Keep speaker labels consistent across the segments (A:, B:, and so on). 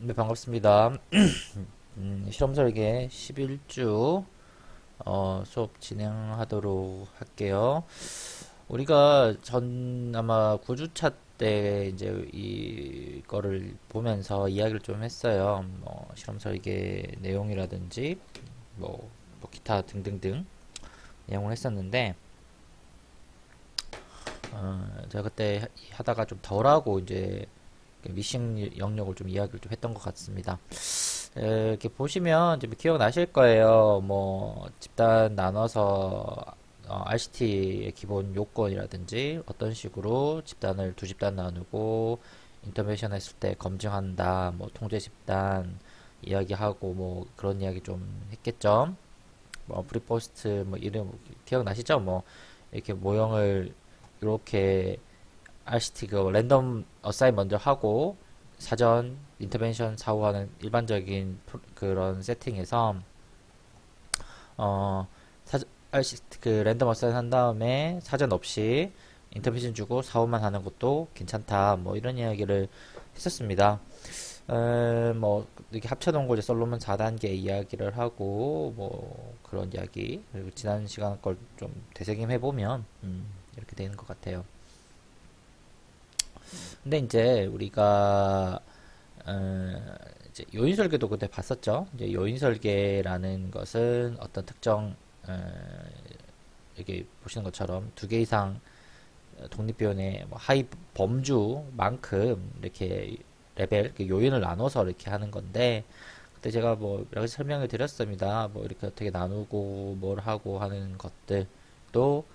A: 네, 반갑습니다. 실험 설계 11주 수업 진행하도록 할게요. 우리가 아마 9주차 때 이제 이거를 보면서 이야기를 좀 했어요. 실험 설계 내용이라든지 뭐 기타 등등등 내용을 했었는데 제가 그때 하다가 좀 덜하고 이제 미싱 영역을 좀 이야기를 좀 했던 것 같습니다. 이렇게 보시면 이제 기억나실 거예요. 뭐 집단 나눠서 RCT의 기본 요건이라든지 어떤 식으로 집단을 두 집단 나누고 인터벤션 했을 때 검증한다. 뭐 통제 집단 이야기하고 뭐 그런 이야기 좀 했겠죠. 뭐 프리포스트 뭐 이름 기억나시죠? 뭐 이렇게 모형을 이렇게 RCT 그 랜덤 어사인 먼저 하고 사전 인터벤션 사후하는 일반적인 그런 세팅에서 어 RCT 그 랜덤 어사인 한 다음에 사전 없이 인터벤션 주고 사후만 하는 것도 괜찮다 뭐 이런 이야기를 했었습니다. 뭐 이렇게 합쳐놓은 걸 이제 솔로몬 4단계 이야기를 하고 뭐 그런 이야기 그리고 지난 시간 걸 좀 되새김해 보면 이렇게 되는 것 같아요. 근데 이제 우리가 이제 요인 설계도 그때 봤었죠. 이제 요인 설계라는 것은 어떤 특정 여기 보시는 것처럼 두 개 이상 독립비원의 뭐 하위 범주만큼 이렇게 레벨 그 요인을 나눠서 이렇게 하는 건데 그때 제가 뭐 여러 가지 설명을 드렸습니다. 뭐 이렇게 어떻게 나누고 뭘 하고 하는 것들도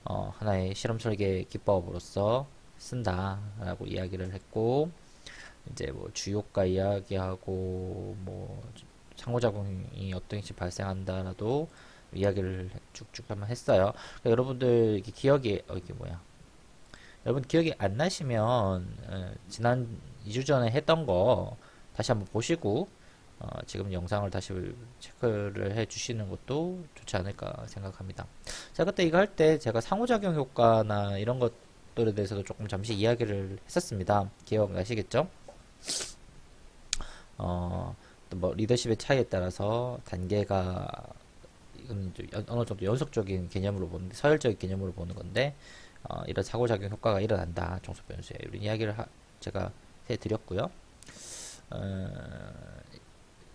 A: 하나의 실험 설계 기법으로서 쓴다라고 이야기를 했고 이제 뭐 주요가 이야기하고 뭐 상호작용이 어떤 식 발생한다라도 이야기를 쭉쭉 한번 했어요. 그러니까 여러분들 이게 기억이 이게 뭐야? 여러분 기억이 안 나시면 지난 2주 전에 했던 거 다시 한번 보시고 지금 영상을 다시 체크를 해 주시는 것도 좋지 않을까 생각합니다. 제가 그때 이거 할 때 제가 상호작용 효과나 이런 것들에 대해서도 조금 잠시 이야기를 했었습니다. 기억나시겠죠? 또뭐 리더십의 차이에 따라서 단계가 이건 어느 정도 연속적인 개념으로 보는데 서열적인 개념으로 보는 건데 이런 상호작용 효과가 일어난다 종속 변수에 이런 이야기를 제가 해드렸고요. 어,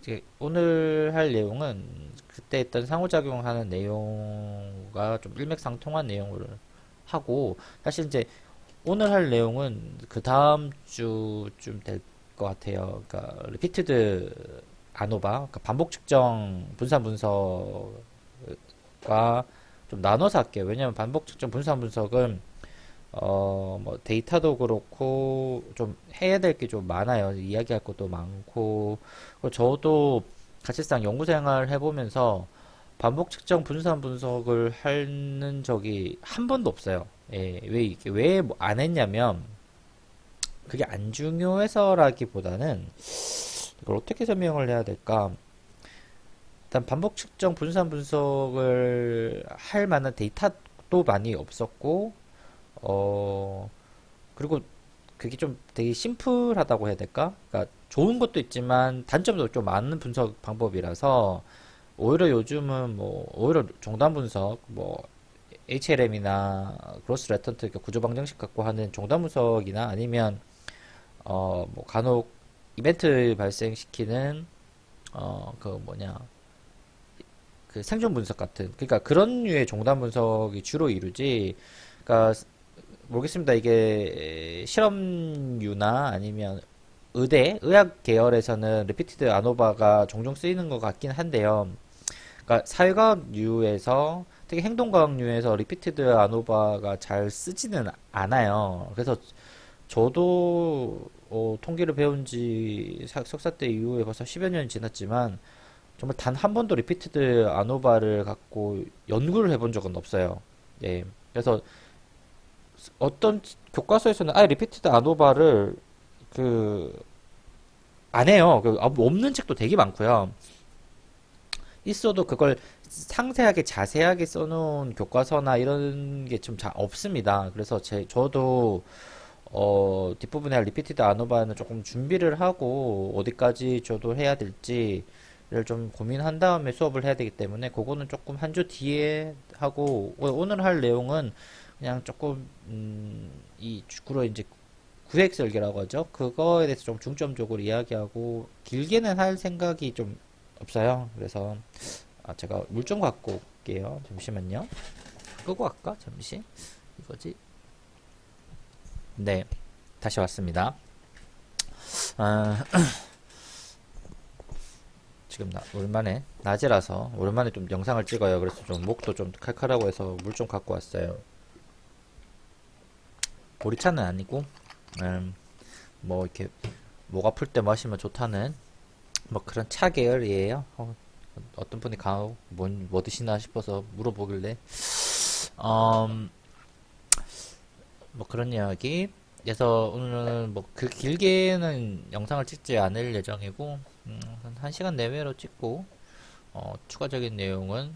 A: 이제 오늘 할 내용은 그때 했던 상호작용하는 내용과 좀 일맥상통한 내용을 하고 사실 이제 오늘 할 내용은 그 다음 주쯤 될 것 같아요. 그러니까 리피티드 아노바, 그러니까 반복 측정 분산 분석과 좀 나눠서 할게요. 왜냐면 반복 측정 분산 분석은 뭐 데이터도 그렇고 좀 해야 될 게 좀 많아요. 이야기할 것도 많고 그리고 저도 사실상 연구 생활 해보면서 반복 측정 분산 분석을 하는 적이 한 번도 없어요. 예, 왜안 했냐면 그게 안 중요해서라기보다는 이걸 어떻게 설명을 해야 될까? 일단 반복 측정 분산 분석을 할 만한 데이터도 많이 없었고 어 그리고 그게 좀 되게 심플하다고 해야 될까? 그러니까 좋은 것도 있지만 단점도 좀 많은 분석 방법이라서 오히려 요즘은 뭐 오히려 종단 분석 뭐 HLM이나 그로스 레턴트 그러니까 구조 방정식 갖고 하는 종단 분석이나 아니면 뭐 간혹 이벤트 발생시키는 그 뭐냐 그 생존 분석 같은 그러니까 그런 류의 종단 분석이 주로 이루지 그러니까 모르겠습니다. 이게 실험류나 아니면 의학 계열에서는 리피티드 아노바가 종종 쓰이는 것 같긴 한데요. 그러니까 사회과학류에서 특히 행동과학류에서 리피티드 아노바가 잘 쓰지는 않아요. 그래서 저도 통계를 배운 지 석사 때 이후에 벌써 10여 년이 지났지만 정말 단 한 번도 리피티드 아노바를 갖고 연구를 해본 적은 없어요. 예. 그래서 어떤 교과서에서는 아예 리피티드 아노바를 그 안 해요. 없는 책도 되게 많고요. 있어도 그걸 상세하게 자세하게 써놓은 교과서나 이런 게 좀 잘 없습니다. 그래서 저도 뒷부분에 할 리피티드 아노바는 조금 준비를 하고 어디까지 저도 해야 될지를 좀 고민한 다음에 수업을 해야 되기 때문에 그거는 조금 한 주 뒤에 하고 오늘 할 내용은 그냥 조금 이 주로 이제 구획 설계라고 하죠. 그거에 대해서 좀 중점적으로 이야기하고 길게는 할 생각이 좀 없어요. 그래서 제가 물 좀 갖고 올게요. 잠시만요. 끄고 갈까? 잠시. 이거지? 네, 다시 왔습니다. 아, 지금 오랜만에 낮이라서 오랜만에 좀 영상을 찍어요. 그래서 좀 목도 좀 칼칼하고 해서 물 좀 갖고 왔어요. 보리차는 아니고 뭐 이렇게 목 아플 때 마시면 좋다는 뭐 그런 차 계열이에요. 어떤 분이 뭐 드시나 싶어서 물어보길래 뭐 그런 이야기. 그래서 오늘은 뭐 그 길게는 영상을 찍지 않을 예정이고 한 1시간 내외로 찍고 추가적인 내용은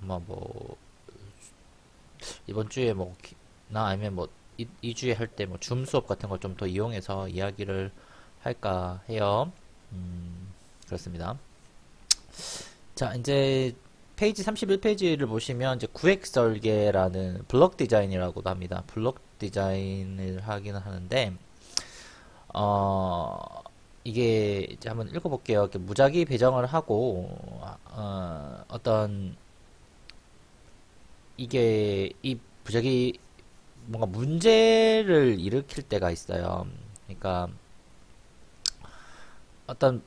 A: 아마 뭐 이번 주에 나 아니면 뭐 2주에 할 때 뭐 줌 수업 같은 걸 좀 더 이용해서 이야기를 할까 해요. 그렇습니다. 자, 이제 페이지 31페이지를 보시면 이제 구획 설계라는 블록 디자인이라고도 합니다. 블록 디자인을 하기는 하는데 이게 이제 한번 읽어볼게요. 이렇게 무작위 배정을 하고 어떤 이게 이 무작위 뭔가 문제를 일으킬 때가 있어요. 그러니까 어떤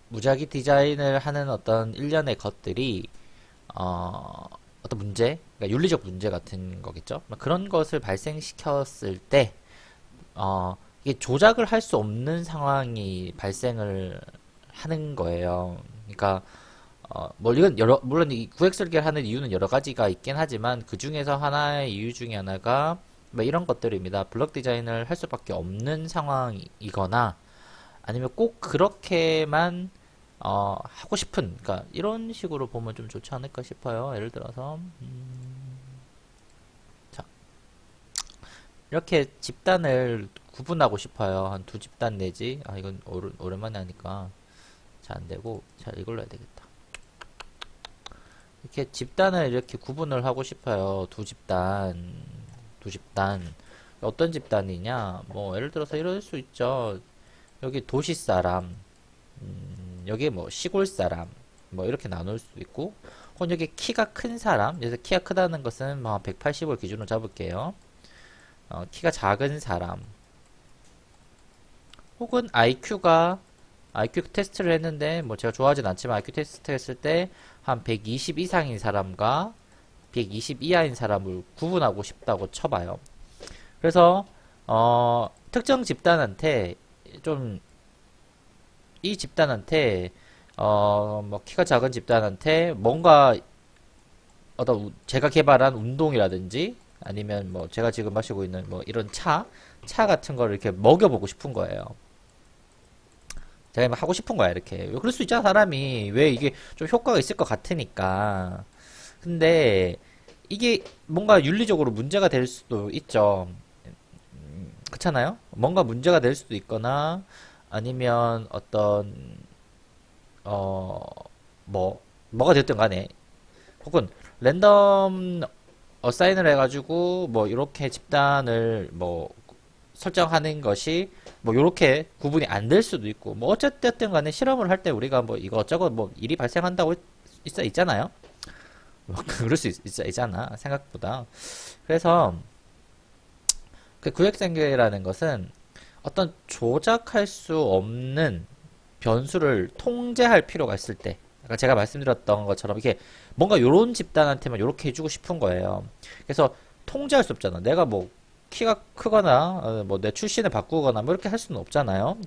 A: 무작위 디자인을 하는 어떤 일련의 것들이 어떤 문제, 그러니까 윤리적 문제 같은 거겠죠. 그런 것을 발생시켰을 때 이게 조작을 할 수 없는 상황이 발생을 하는 거예요. 그러니까 뭐 이건 물론 이 구획 설계를 하는 이유는 여러 가지가 있긴 하지만 그 중에서 하나의 이유 중에 하나가 뭐 이런 것들입니다. 블록 디자인을 할 수밖에 없는 상황이거나 아니면 꼭 그렇게만 하고 싶은, 그러니까 이런 식으로 보면 좀 좋지 않을까 싶어요. 예를 들어서 자, 이렇게 집단을 구분하고 싶어요. 한 두 집단 내지, 이건 오랜만에 하니까 잘 안되고, 자, 이걸로 해야 되겠다. 이렇게 집단을 이렇게 구분을 하고 싶어요. 두 집단. 어떤 집단이냐? 뭐 예를 들어서 이럴 수 있죠. 여기 도시 사람, 여기 뭐 시골 사람, 뭐 이렇게 나눌 수도 있고, 혹은 여기 키가 큰 사람, 그래서 키가 크다는 것은 뭐 180을 기준으로 잡을게요. 키가 작은 사람, 혹은 IQ 테스트를 했는데 뭐 제가 좋아하진 않지만 IQ 테스트 했을 때 한 120 이상인 사람과 120 이하인 사람을 구분하고 싶다고 쳐봐요. 그래서 특정 집단한테 좀 이 집단한테 뭐 키가 작은 집단한테 뭔가 어떤 제가 개발한 운동이라든지 아니면 뭐 제가 지금 마시고 있는 뭐 이런 차 같은 거를 이렇게 먹여보고 싶은 거예요. 제가 막 하고 싶은 거야 이렇게. 그럴 수 있잖아 사람이. 왜 이게 좀 효과가 있을 것 같으니까. 근데 이게 뭔가 윤리적으로 문제가 될 수도 있죠. 그렇잖아요? 뭔가 문제가 될 수도 있거나 아니면 어떤 어 뭐가 됐든 간에 혹은 랜덤 어사인을 해가지고 뭐 이렇게 집단을 뭐 설정하는 것이 뭐 이렇게 구분이 안 될 수도 있고 뭐 어쨌든 간에 실험을 할 때 우리가 뭐 이것저것 뭐 일이 발생한다고 있잖아요. 뭐 그럴 수 있잖아 생각보다. 그래서 그 구획생계라는 것은 어떤 조작할 수 없는 변수를 통제할 필요가 있을 때, 아까 제가 말씀드렸던 것처럼 이게 뭔가 요런 집단한테만 요렇게 해주고 싶은 거예요. 그래서 통제할 수 없잖아. 내가 뭐 키가 크거나 뭐 내 출신을 바꾸거나 뭐 이렇게 할 수는 없잖아요.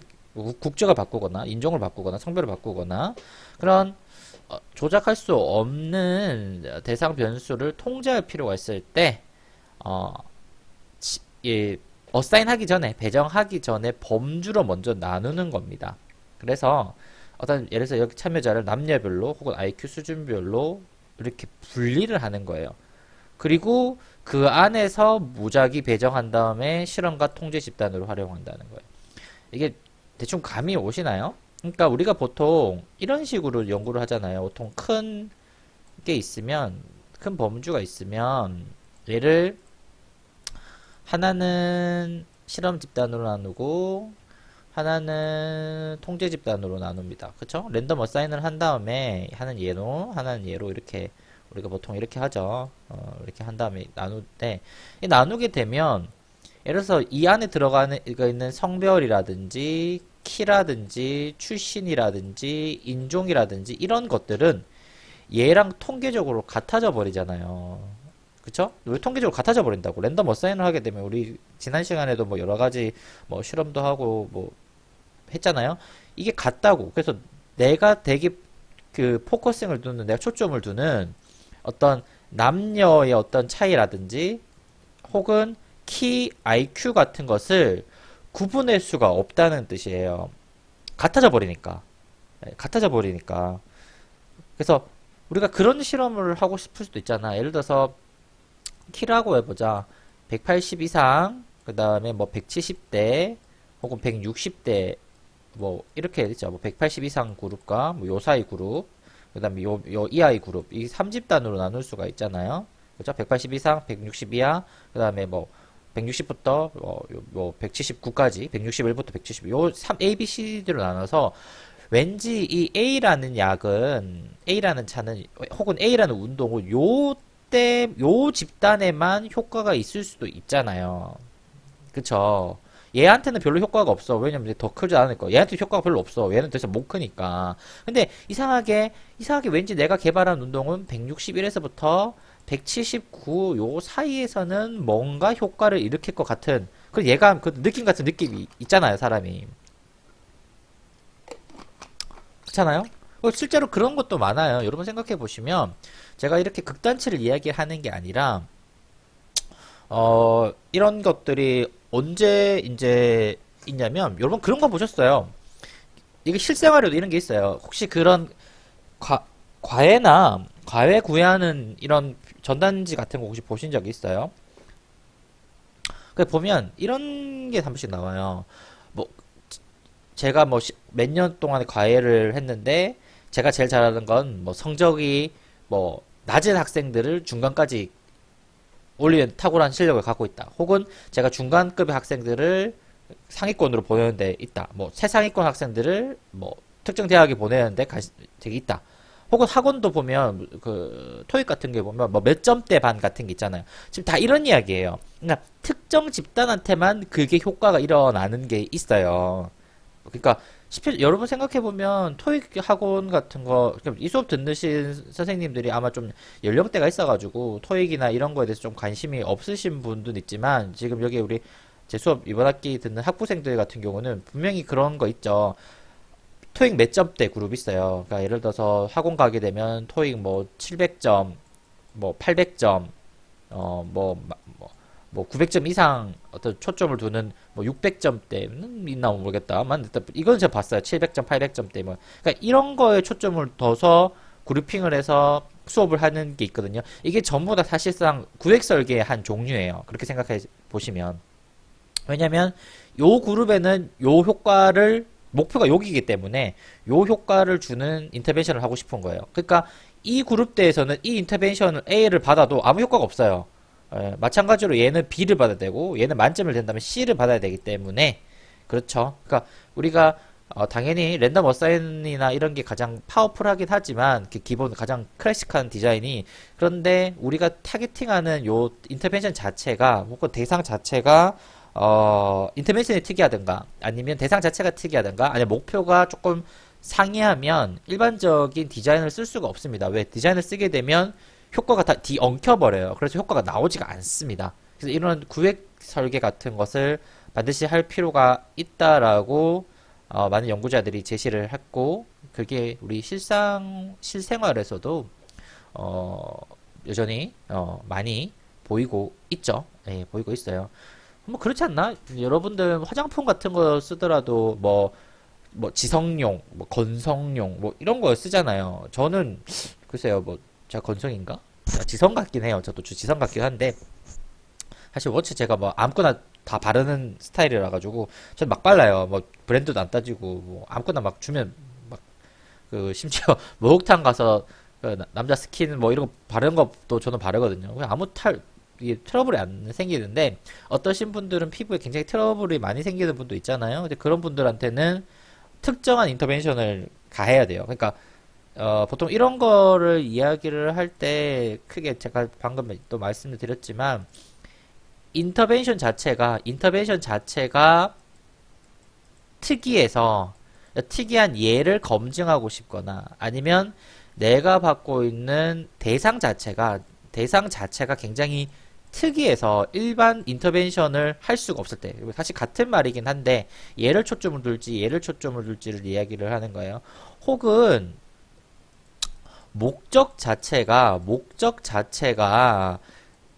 A: 국적을 바꾸거나 인종을 바꾸거나 성별을 바꾸거나 그런 조작할 수 없는 대상 변수를 통제할 필요가 있을 때 어, 이 어사인 하기 전에 배정하기 전에 범주로 먼저 나누는 겁니다. 그래서 어떤 예를 들어서 여기 참여자를 남녀별로 혹은 IQ 수준별로 이렇게 분리를 하는 거예요. 그리고 그 안에서 무작위 배정한 다음에 실험과 통제 집단으로 활용한다는 거예요. 이게 대충 감이 오시나요? 그러니까 우리가 보통 이런 식으로 연구를 하잖아요. 보통 큰 게 있으면, 큰 범주가 있으면, 얘를 하나는 실험 집단으로 나누고, 하나는 통제 집단으로 나눕니다. 그쵸? 랜덤 어사인을 한 다음에, 하나는 얘로 이렇게, 우리가 보통 이렇게 하죠. 이렇게 한 다음에 나눌 때, 나누게 되면, 예를 들어서 이 안에 들어가는, 이거 있는 성별이라든지, 키라든지, 출신이라든지, 인종이라든지, 이런 것들은 얘랑 통계적으로 같아져 버리잖아요. 그쵸? 왜 통계적으로 같아져 버린다고? 랜덤 어사인을 하게 되면 우리 지난 시간에도 뭐 여러 가지 뭐 실험도 하고 뭐 했잖아요. 이게 같다고. 그래서 내가 되게 그 포커싱을 두는, 내가 초점을 두는 어떤 남녀의 어떤 차이라든지 혹은 키, IQ 같은 것을 구분할 수가 없다는 뜻이에요. 같아져 버리니까. 네, 같아져 버리니까. 그래서 우리가 그런 실험을 하고 싶을 수도 있잖아. 예를 들어서 키라고 해보자. 180 이상, 그 다음에 뭐 170대, 혹은 160대, 뭐 이렇게 되죠. 뭐 180 이상 그룹과 뭐 요 사이 그룹, 그 다음에 요 이하의 그룹, 이 3집단으로 나눌 수가 있잖아요. 그죠? 180 이상, 160 이하, 그 다음에 뭐 160부터 뭐 179까지, 161부터 170, 요 3, A, B, C, D로 나눠서 왠지 이 A라는 약은, A라는 차는, 혹은 A라는 운동은 요 집단에만 효과가 있을 수도 있잖아요. 그쵸? 얘한테는 별로 효과가 없어. 왜냐면 더 크지 않을 거. 얘한테 효과가 별로 없어. 얘는 대체 못 크니까. 근데 이상하게 왠지 내가 개발한 운동은 161에서부터 179 요 사이에서는 뭔가 효과를 일으킬 것 같은, 그 얘가 그 느낌 같은 느낌이 있잖아요, 사람이. 그렇잖아요? 실제로 그런 것도 많아요. 여러분 생각해 보시면 제가 이렇게 극단치를 이야기하는 게 아니라 이런 것들이 언제 이제 있냐면, 여러분 그런 거 보셨어요? 이게 실생활에도 이런 게 있어요. 혹시 그런 과외 구애하는 이런 전단지 같은 거 혹시 보신 적 있어요? 그 보면 이런 게 한 번씩 나와요. 뭐 제가 뭐 몇 년 동안 과외를 했는데 제가 제일 잘하는 건 뭐 성적이 뭐 낮은 학생들을 중간까지 올리는 탁월한 실력을 갖고 있다. 혹은 제가 중간급의 학생들을 상위권으로 보내는데 있다. 뭐 최상위권 학생들을 뭐 특정 대학에 보내는데 되게 있다. 혹은 학원도 보면 그 토익 같은 게 보면 뭐 몇 점대 반 같은 게 있잖아요. 지금 다 이런 이야기예요. 그러니까 특정 집단한테만 그게 효과가 일어나는 게 있어요. 그러니까 여러분 생각해 보면 토익 학원 같은 거, 그러니까 이 수업 듣는 선생님들이 아마 좀 연령대가 있어가지고 토익이나 이런 거에 대해서 좀 관심이 없으신 분도 있지만, 지금 여기 우리 제 수업 이번 학기 듣는 학부생들 같은 경우는 분명히 그런 거 있죠. 토익 몇 점대 그룹 있어요. 그러니까 예를 들어서 학원 가게 되면 토익 뭐 700점, 뭐 800점, 뭐 900점 이상 어떤 초점을 두는 뭐 600점대는 있나 모르겠다만 일단 이건 제가 봤어요. 700점, 800점대 뭐. 그러니까 이런 거에 초점을 둬서 그룹핑을 해서 수업을 하는 게 있거든요. 이게 전부 다 사실상 구획 설계의 한 종류예요. 그렇게 생각해 보시면. 왜냐면 요 그룹에는 요 효과를, 목표가 여기이기 때문에 요 효과를 주는 인터벤션을 하고 싶은 거예요. 그러니까 이 그룹대에서는 이 인터벤션 A를 받아도 아무 효과가 없어요. 마찬가지로 얘는 B를 받아야 되고 얘는 만점을 댄다면 C를 받아야 되기 때문에. 그렇죠. 그러니까 우리가 당연히 랜덤 어사인이나 이런 게 가장 파워풀하긴 하지만 그 기본 가장 클래식한 디자인이, 그런데 우리가 타겟팅하는 요 인터벤션 자체가, 혹은 대상 자체가 인터벤션이 특이하든가 아니면 대상 자체가 특이하든가 아니면 목표가 조금 상이하면 일반적인 디자인을 쓸 수가 없습니다. 왜? 디자인을 쓰게 되면 효과가 다 엉켜버려요. 그래서 효과가 나오지가 않습니다. 그래서 이런 구획 설계 같은 것을 반드시 할 필요가 있다라고 많은 연구자들이 제시를 했고, 그게 우리 실생활에서도 여전히 많이 보이고 있죠. 예, 보이고 있어요. 뭐 그렇지 않나? 여러분들 화장품 같은 거 쓰더라도 뭐 지성용, 뭐 건성용, 뭐 이런 거 쓰잖아요. 저는 글쎄요, 뭐 제가 건성인가? 지성 같긴 해요. 저도 지성 같긴 한데 사실 워치 제가 뭐 아무거나 다 바르는 스타일이라 가지고 저는 막 발라요. 뭐 브랜드도 안 따지고 뭐 아무거나 막 주면 막 그 심지어 목욕탕 가서 그 남자 스킨 뭐 이런 거 바르는 것도 저는 바르거든요. 그냥 아무 이게 트러블이 안 생기는데 어떠신 분들은 피부에 굉장히 트러블이 많이 생기는 분도 있잖아요. 근데 그런 분들한테는 특정한 인터벤션을 가해야 돼요. 그러니까 보통 이런 거를 이야기를 할 때 크게 제가 방금 또 말씀을 드렸지만 인터벤션 자체가 특이해서 특이한 예를 검증하고 싶거나 아니면 내가 받고 있는 대상 자체가 굉장히 특이해서 일반 인터벤션을 할 수가 없을 때 사실 같은 말이긴 한데 얘를 초점을 둘지를 이야기를 하는 거예요. 혹은 목적 자체가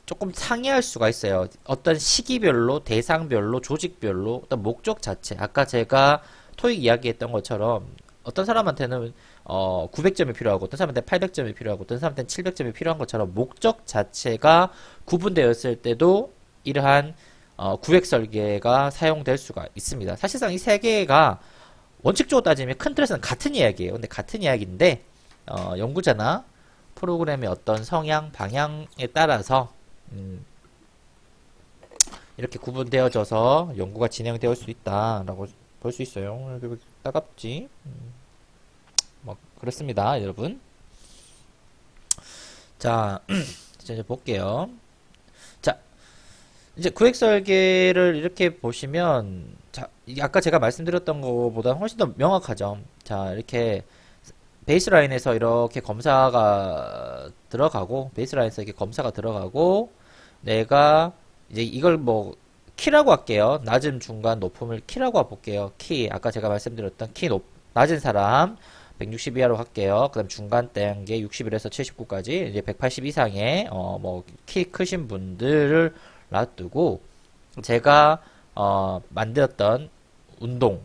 A: 조금 상이할 수가 있어요. 어떤 시기별로, 대상별로, 조직별로, 어떤 목적 자체. 아까 제가 토익 이야기했던 것처럼 어떤 사람한테는 900점이 필요하고 어떤 사람한테는 800점이 필요하고 어떤 사람한테는 700점이 필요한 것처럼 목적 자체가 구분되었을 때도 이러한 구획 설계가 사용될 수가 있습니다. 사실상 이 세 개가 원칙적으로 따지면 큰 틀에서는 같은 이야기예요. 근데 같은 이야기인데 연구자나 프로그램의 어떤 성향, 방향에 따라서 이렇게 구분되어져서 연구가 진행되어 수 있다라고 볼 수 있어요. 왜 따갑지? 뭐 그렇습니다, 여러분. 자, 이제 볼게요. 자, 이제 구획 설계를 이렇게 보시면, 자, 아까 제가 말씀드렸던 것보다 훨씬 더 명확하죠. 자, 이렇게 베이스라인에서 이렇게 검사가 들어가고, 베이스라인에서 이렇게 검사가 들어가고, 내가 이제 이걸 뭐 키라고 할게요. 낮음, 중간, 높음을 키라고 볼게요. 키, 아까 제가 말씀드렸던 낮은 사람 160 이하로 할게요. 그 다음 중간 단계 61에서 79까지 이제 180 이상의 뭐 키 크신 분들을 놔두고 제가 만들었던 운동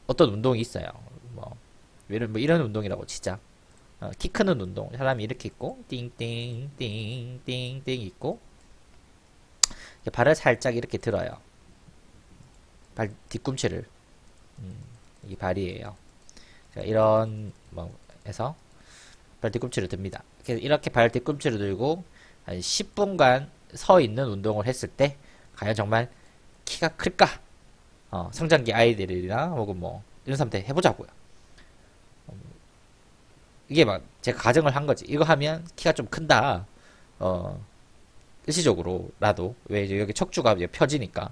A: 어떤 운동이 있어요. 뭐 이런 운동이라고 치자. 키 크는 운동. 사람이 이렇게 있고 띵띵 띵띵띵 있고 발을 살짝 이렇게 들어요. 발 뒤꿈치를 이 발이에요. 자, 이런 뭐 해서 발 뒤꿈치를 듭니다. 이렇게 발 뒤꿈치를 들고 한 10분간 서 있는 운동을 했을 때 과연 정말 키가 클까? 성장기 아이들이나 혹은 뭐 이런 사람한테 해보자고요. 이게 막 제가 가정을 한 거지. 이거 하면 키가 좀 큰다. 일시적으로라도 왜 이제 여기 척추가 이제 펴지니까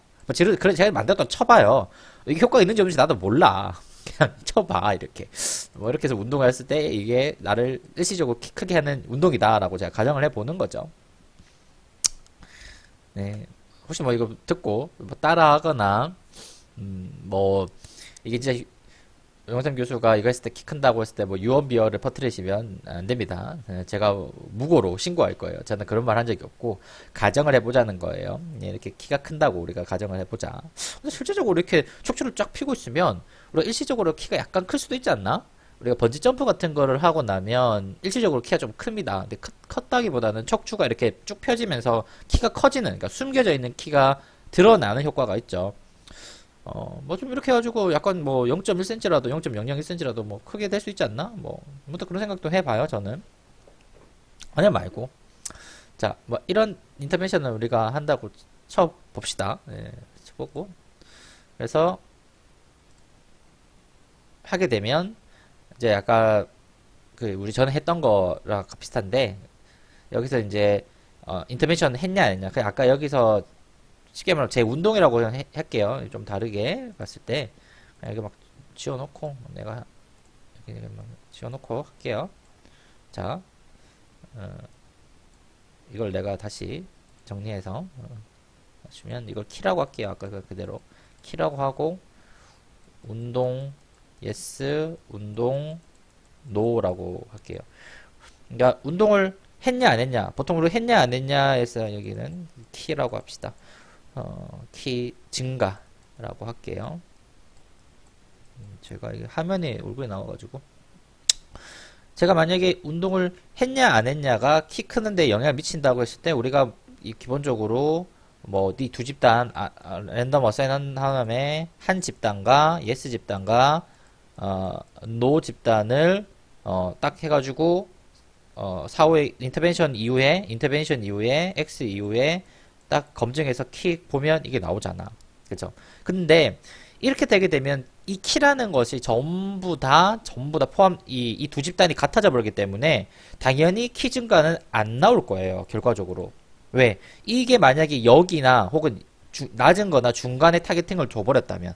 A: 그래 제가 만들었던 쳐봐요. 이게 효과가 있는지 없는지 나도 몰라. 그냥 쳐봐 이렇게 뭐 이렇게 해서 운동을 했을 때 이게 나를 일시적으로 키 크게 하는 운동이다라고 제가 가정을 해보는 거죠. 네, 혹시 뭐 이거 듣고 뭐 따라하거나 뭐 이게 진짜 영상 교수가 이거 했을 때 키 큰다고 했을 때 뭐 유언비어를 퍼뜨리시면 안 됩니다. 제가 무고로 신고할 거예요. 저는 그런 말 한 적이 없고 가정을 해보자는 거예요. 이렇게 키가 큰다고 우리가 가정을 해보자. 근데 실제적으로 이렇게 척추를 쫙 펴고 있으면 우리가 일시적으로 키가 약간 클 수도 있지 않나? 우리가 번지 점프 같은 거를 하고 나면 일시적으로 키가 좀 큽니다. 근데 컸다기보다는 척추가 이렇게 쭉 펴지면서 키가 커지는, 그러니까 숨겨져 있는 키가 드러나는 효과가 있죠. 뭐 좀 이렇게 해가지고 약간 뭐 0.1cm라도 0.001cm라도 뭐 크게 될 수 있지 않나? 뭐 그런 생각도 해봐요, 저는. 아니야 말고. 자, 뭐 이런 인터벤션을 우리가 한다고 쳐봅시다. 예, 쳐보고. 그래서 하게 되면 이제 아까 그 우리 전에 했던 거랑 비슷한데 여기서 이제 인터벤션 했냐 안 했냐. 그냥 아까 여기서 쉽게 말하면 제 운동이라고 할게요. 좀 다르게 봤을 때 여기 막 지워놓고 내가 여기 막 지워놓고 할게요. 자, 이걸 내가 다시 정리해서 맞추면 이걸 키라고 할게요. 아까 그대로 키라고 하고 운동 yes, 운동 no라고 할게요. 그러니까 운동을 했냐 안 했냐. 보통 우리 했냐 안 했냐에서 여기는 키라고 합시다. 키 증가라고 할게요. 제가 이게 화면에 얼굴이 나와가지고 제가 만약에 운동을 했냐 안 했냐가 키 크는데 영향을 미친다고 했을 때 우리가 기본적으로 뭐, 이 두 집단, 랜덤 어사인 한 다음에, 한 집단과, 예스 집단과, 노 집단을, 딱 해가지고, 사후에, 인터벤션 이후에, X 이후에, 딱 검증해서 키 보면 이게 나오잖아. 그죠? 근데, 이렇게 되게 되면, 이 키라는 것이 전부 다 포함, 이 두 집단이 같아져 버리기 때문에, 당연히 키 증가는 안 나올 거예요. 결과적으로. 왜? 이게 만약에 여기나 혹은 낮은 거나 중간에 타겟팅을 줘버렸다면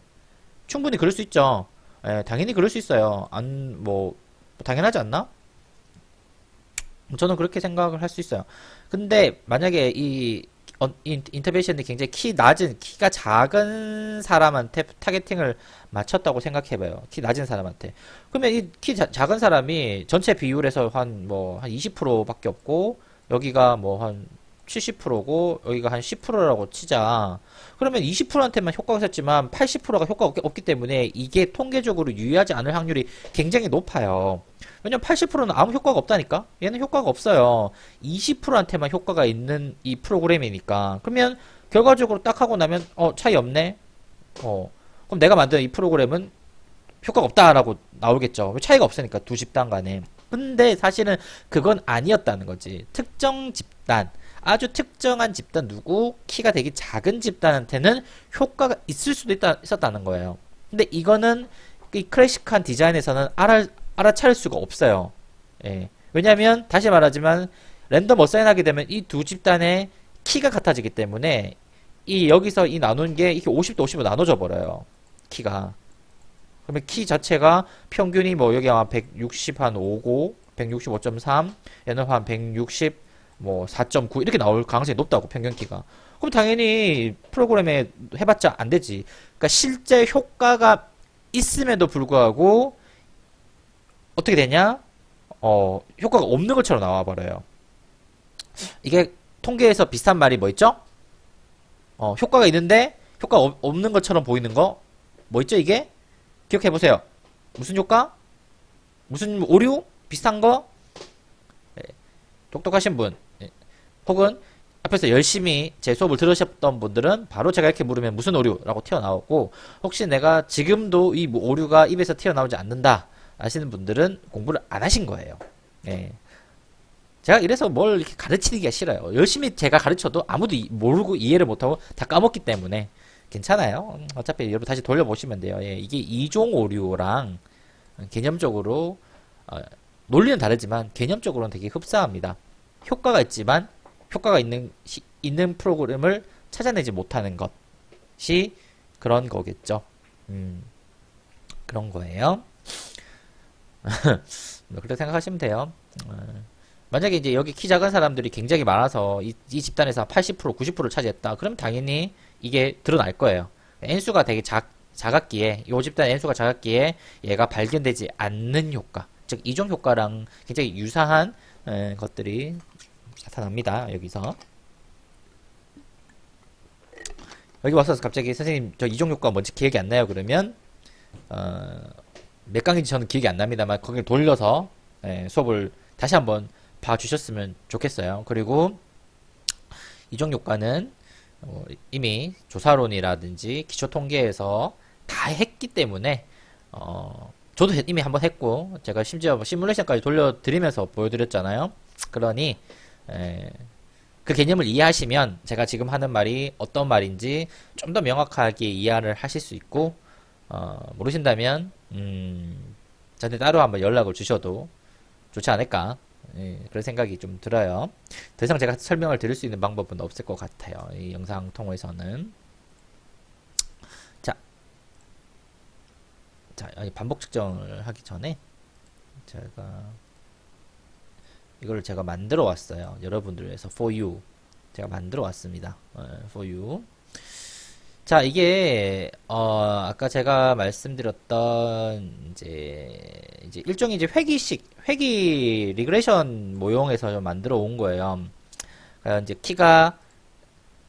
A: 충분히 그럴 수 있죠. 예, 당연히 그럴 수 있어요. 뭐, 당연하지 않나? 저는 그렇게 생각을 할 수 있어요. 근데 만약에 인터벤션이 굉장히 키가 작은 사람한테 타겟팅을 맞췄다고 생각해봐요. 키 낮은 사람한테. 그러면 이 작은 사람이 전체 비율에서 한 20%밖에 없고, 여기가 뭐 한 70%고, 여기가 한 10%라고 치자. 그러면 20%한테만 효과가 있었지만 80%가 효과가 없기 때문에 이게 통계적으로 유의하지 않을 확률이 굉장히 높아요. 왜냐면 80%는 아무 효과가 없다니까? 얘는 효과가 없어요. 20%한테만 효과가 있는 이 프로그램이니까. 그러면 결과적으로 딱 하고 나면 차이 없네. 그럼 내가 만든 이 프로그램은 효과가 없다라고 나오겠죠. 차이가 없으니까 두 집단 간에. 근데 사실은 그건 아니었다는 거지. 특정 집단, 아주 특정한 집단 누구 키가 되게 작은 집단한테는 효과가 있을 수도 있었다는 거예요. 근데 이거는 이 클래식한 디자인에서는 알아차릴 수가 없어요. 예. 왜냐면 다시 말하지만 랜덤 어사인하게 되면 이 두 집단의 키가 같아지기 때문에 여기서 이 나눈 게 이렇게 50도 50도 나눠져 버려요. 키가. 그러면 키 자체가 평균이 뭐 여기 아마 160 한 5고 165.3 얘는 한 160 뭐 4.9 이렇게 나올 가능성이 높다고 평균 키가. 그럼 당연히 프로그램에 해봤자 안 되지. 그러니까 실제 효과가 있음에도 불구하고 어떻게 되냐? 효과가 없는 것처럼 나와버려요. 이게 통계에서 비슷한 말이 뭐 있죠? 효과가 있는데 효과 없는 것처럼 보이는 거 뭐 있죠 이게? 기억해보세요. 무슨 효과? 무슨 오류? 비슷한 거? 예, 똑똑하신 분 혹은 앞에서 열심히 제 수업을 들으셨던 분들은 바로 제가 이렇게 물으면 무슨 오류라고 튀어나오고, 혹시 내가 지금도 이 오류가 입에서 튀어나오지 않는다 아시는 분들은 공부를 안 하신 거예요. 예. 제가 이래서 뭘 이렇게 가르치기가 싫어요. 열심히 제가 가르쳐도 아무도 모르고 이해를 못하고 다 까먹기 때문에 괜찮아요. 어차피 여러분 다시 돌려보시면 돼요. 예, 이게 이종 오류랑 개념적으로 논리는 다르지만 개념적으로는 되게 흡사합니다. 효과가 있지만 효과가 있는 프로그램을 찾아내지 못하는 것이 그런 거겠죠. 그런 거예요. 그렇게 생각하시면 돼요. 만약에 이제 여기 키 작은 사람들이 굉장히 많아서 이 집단에서 80%, 90%를 차지했다. 그럼 당연히 이게 드러날 거예요. N수가 되게 작았기에, 이 집단 N수가 작았기에 얘가 발견되지 않는 효과, 즉 이종 효과랑 굉장히 유사한 것들이 나타납니다. 여기서 여기 와서 갑자기 선생님 저 이종 효과 뭔지 기억이 안 나요 그러면 몇 강인지 저는 기억이 안 납니다만 거기를 돌려서 수업을 다시 한번 봐주셨으면 좋겠어요. 그리고 이종 효과는 이미 조사론이라든지 기초통계에서 다 했기 때문에 저도 이미 한번 했고 제가 심지어 시뮬레이션까지 돌려드리면서 보여드렸잖아요. 그러니 그 개념을 이해하시면 제가 지금 하는 말이 어떤 말인지 좀 더 명확하게 이해를 하실 수 있고, 모르신다면 저한테 따로 한번 연락을 주셔도 좋지 않을까, 그런 생각이 좀 들어요. 더 이상 제가 설명을 드릴 수 있는 방법은 없을 것 같아요. 이 영상 통해서는. 반복 측정을 하기 전에 이걸 제가 만들어 왔어요. 여러분들 위해서 for you 제가 만들어 왔습니다. for you. 자, 이게 아까 제가 말씀드렸던 이제 일종의 이제 회기 리그레션 모형에서 좀 만들어 온 거예요. 이제 키가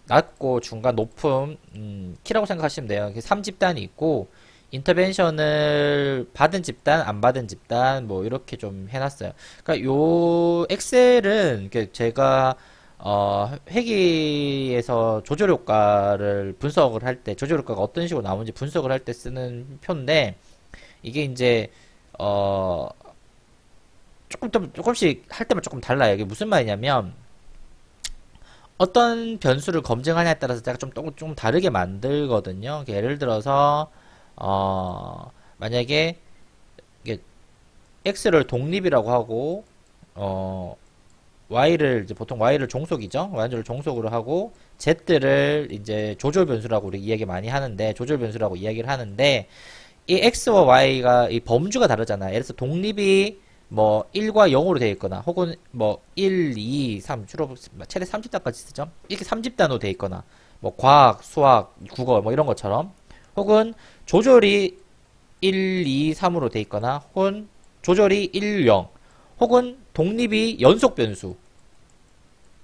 A: 낮고 중간 높음 키라고 생각하시면 돼요. 3집단이 있고 인터벤션을 받은 집단, 안 받은 집단 뭐 이렇게 좀 해놨어요. 그러니까 요 엑셀은 제가 회계에서 조절 효과를 분석을 할 때, 조절 효과가 어떤 식으로 나오는지 분석을 할 때 쓰는 표인데, 이게 이제, 어, 조금씩 할 때만 조금 달라요. 이게 무슨 말이냐면, 어떤 변수를 검증하냐에 따라서 제가 좀 다르게 만들거든요. 예를 들어서, 만약에, 이게 x를 독립이라고 하고, 어, y를 이제 보통 y를 종속이죠. y를 종속으로 하고 z를 이제 조절 변수라고 우리 이야기 많이 하는데 조절 변수라고 이야기를 하는데 이 x와 y가 이 범주가 다르잖아요. 예를 들어서 독립이 뭐 1과 0으로 되어 있거나 혹은 뭐 1, 2, 3 주로 최대 3집단까지 쓰죠. 이렇게 3집단으로 되어 있거나 뭐 과학, 수학, 국어 뭐 이런 것처럼 혹은 조절이 1, 2, 3으로 되어 있거나 혹은 조절이 1, 0 혹은 독립이 연속 변수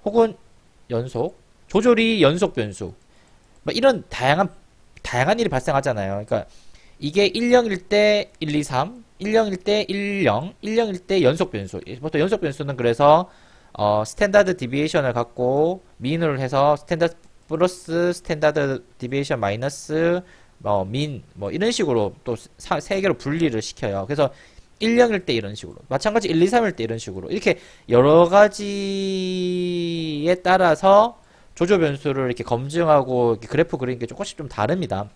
A: 혹은 연속 조절이 연속 변수 뭐 이런 다양한 일이 발생하잖아요. 그러니까 이게 10일 때 1, 2, 3 10일 때 10 10일 때 연속 변수 보통 연속 변수는 그래서 스탠다드 디비에이션을 갖고 민을 해서 스탠다드 플러스 스탠다드 디비에이션 마이너스 민 뭐 이런 식으로 또 세 개로 분리를 시켜요. 그래서 1, 0일 때 이런 식으로 마찬가지 1, 2, 3일 때 이런 식으로 이렇게 여러 가지에 따라서 조조 변수를 이렇게 검증하고 이렇게 그래프 그리는 게 조금씩 좀 다릅니다.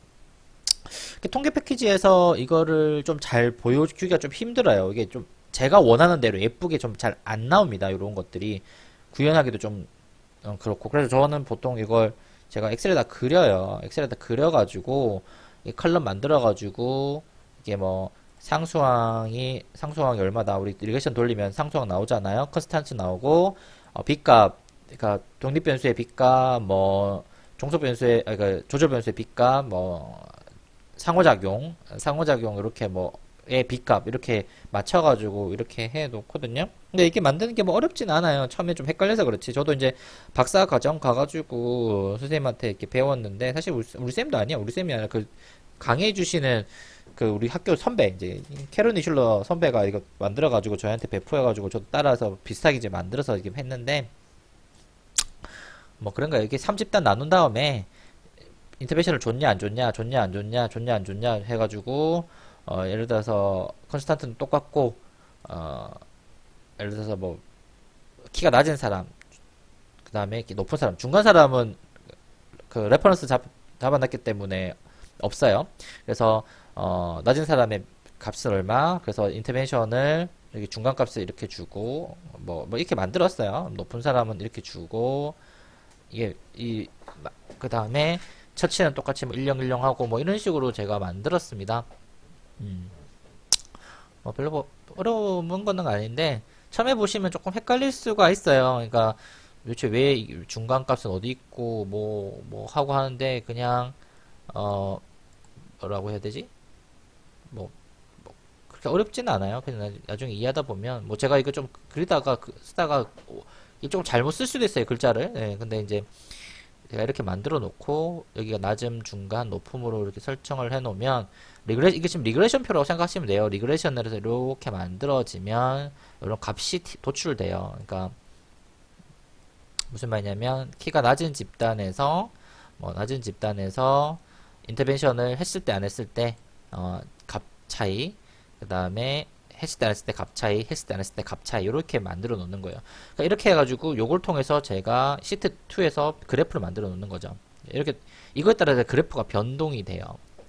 A: 통계 패키지에서 이거를 좀 잘 보여주기가 좀 힘들어요. 이게 좀 제가 원하는 대로 예쁘게 좀 잘 안 나옵니다. 이런 것들이 구현하기도 좀 그렇고 그래서 저는 보통 이걸 제가 엑셀에다 그려요. 엑셀에다 그려가지고 이 컬럼 만들어가지고 이게 뭐 상수항이 얼마다 우리 리그레이션 돌리면 상수항 나오잖아요. 컨스탄트 나오고 빗값 그러니까 독립 변수의 빗값 뭐 종속 변수의 그러니까 조절 변수의 빗값 뭐 상호작용 이렇게 뭐의 빗값 이렇게 맞춰가지고 이렇게 해 놓거든요. 근데 이게 만드는 게 뭐 어렵진 않아요. 처음에 좀 헷갈려서 그렇지. 저도 이제 박사 과정 가가지고 선생님한테 이렇게 배웠는데 사실 우리 쌤도 아니야. 우리 쌤이 아니라 그 강의해 주시는 그 우리 학교 선배 이제 캐로니 슐러 선배가 이거 만들어가지고 저희한테 배포해가지고 저도 따라서 비슷하게 이제 만들어서 이렇게 했는데 뭐 그런 거 이게 3집단 나눈 다음에 인터벤션을 줬냐 안 줬냐 줬냐 안 줬냐 줬냐 안 줬냐 해가지고 예를 들어서 컨스탄트는 똑같고 어, 예를 들어서 뭐 키가 낮은 사람 그 다음에 높은 사람 중간 사람은 그 레퍼런스 잡아놨기 때문에 없어요. 그래서 낮은 사람의 값은 얼마 그래서 인터벤션을 이렇게 중간 값을 이렇게 주고 뭐 이렇게 만들었어요. 높은 사람은 이렇게 주고 이게 그 다음에 처치는 똑같이 뭐 1010 하고 뭐 이런 식으로 제가 만들었습니다. 음. 별로 뭐 어려운 건 아닌데 처음에 보시면 조금 헷갈릴 수가 있어요. 그러니까 도대체 왜 중간값은 어디 있고 뭐 하고 하는데 그냥 뭐라고 해야 되지? 뭐 그렇게 어렵지는 않아요. 그냥 나중에 이해하다 보면 뭐 제가 이거 좀 그리다가 쓰다가 이게 조금 잘못 쓸 수도 있어요 글자를. 네, 근데 이제 제가 이렇게 만들어 놓고 여기가 낮음, 중간, 높음으로 이렇게 설정을 해 놓으면 이게 지금 리그레이션 표라고 생각하시면 돼요. 리그레이션을 해서 이렇게 만들어지면 이런 값이 도출돼요. 그러니까 무슨 말이냐면 키가 낮은 집단에서 낮은 집단에서 인터벤션을 했을 때 안 했을 때 값 차이 그 다음에 했을 때 안 했을 때 값 차이 했을 때 안 했을 때 값 차이 이렇게 만들어 놓는 거예요. 그러니까 이렇게 해가지고 요걸 통해서 제가 시트 2에서 그래프를 만들어 놓는 거죠. 이렇게 이거에 따라 그래프가 변동이 돼요.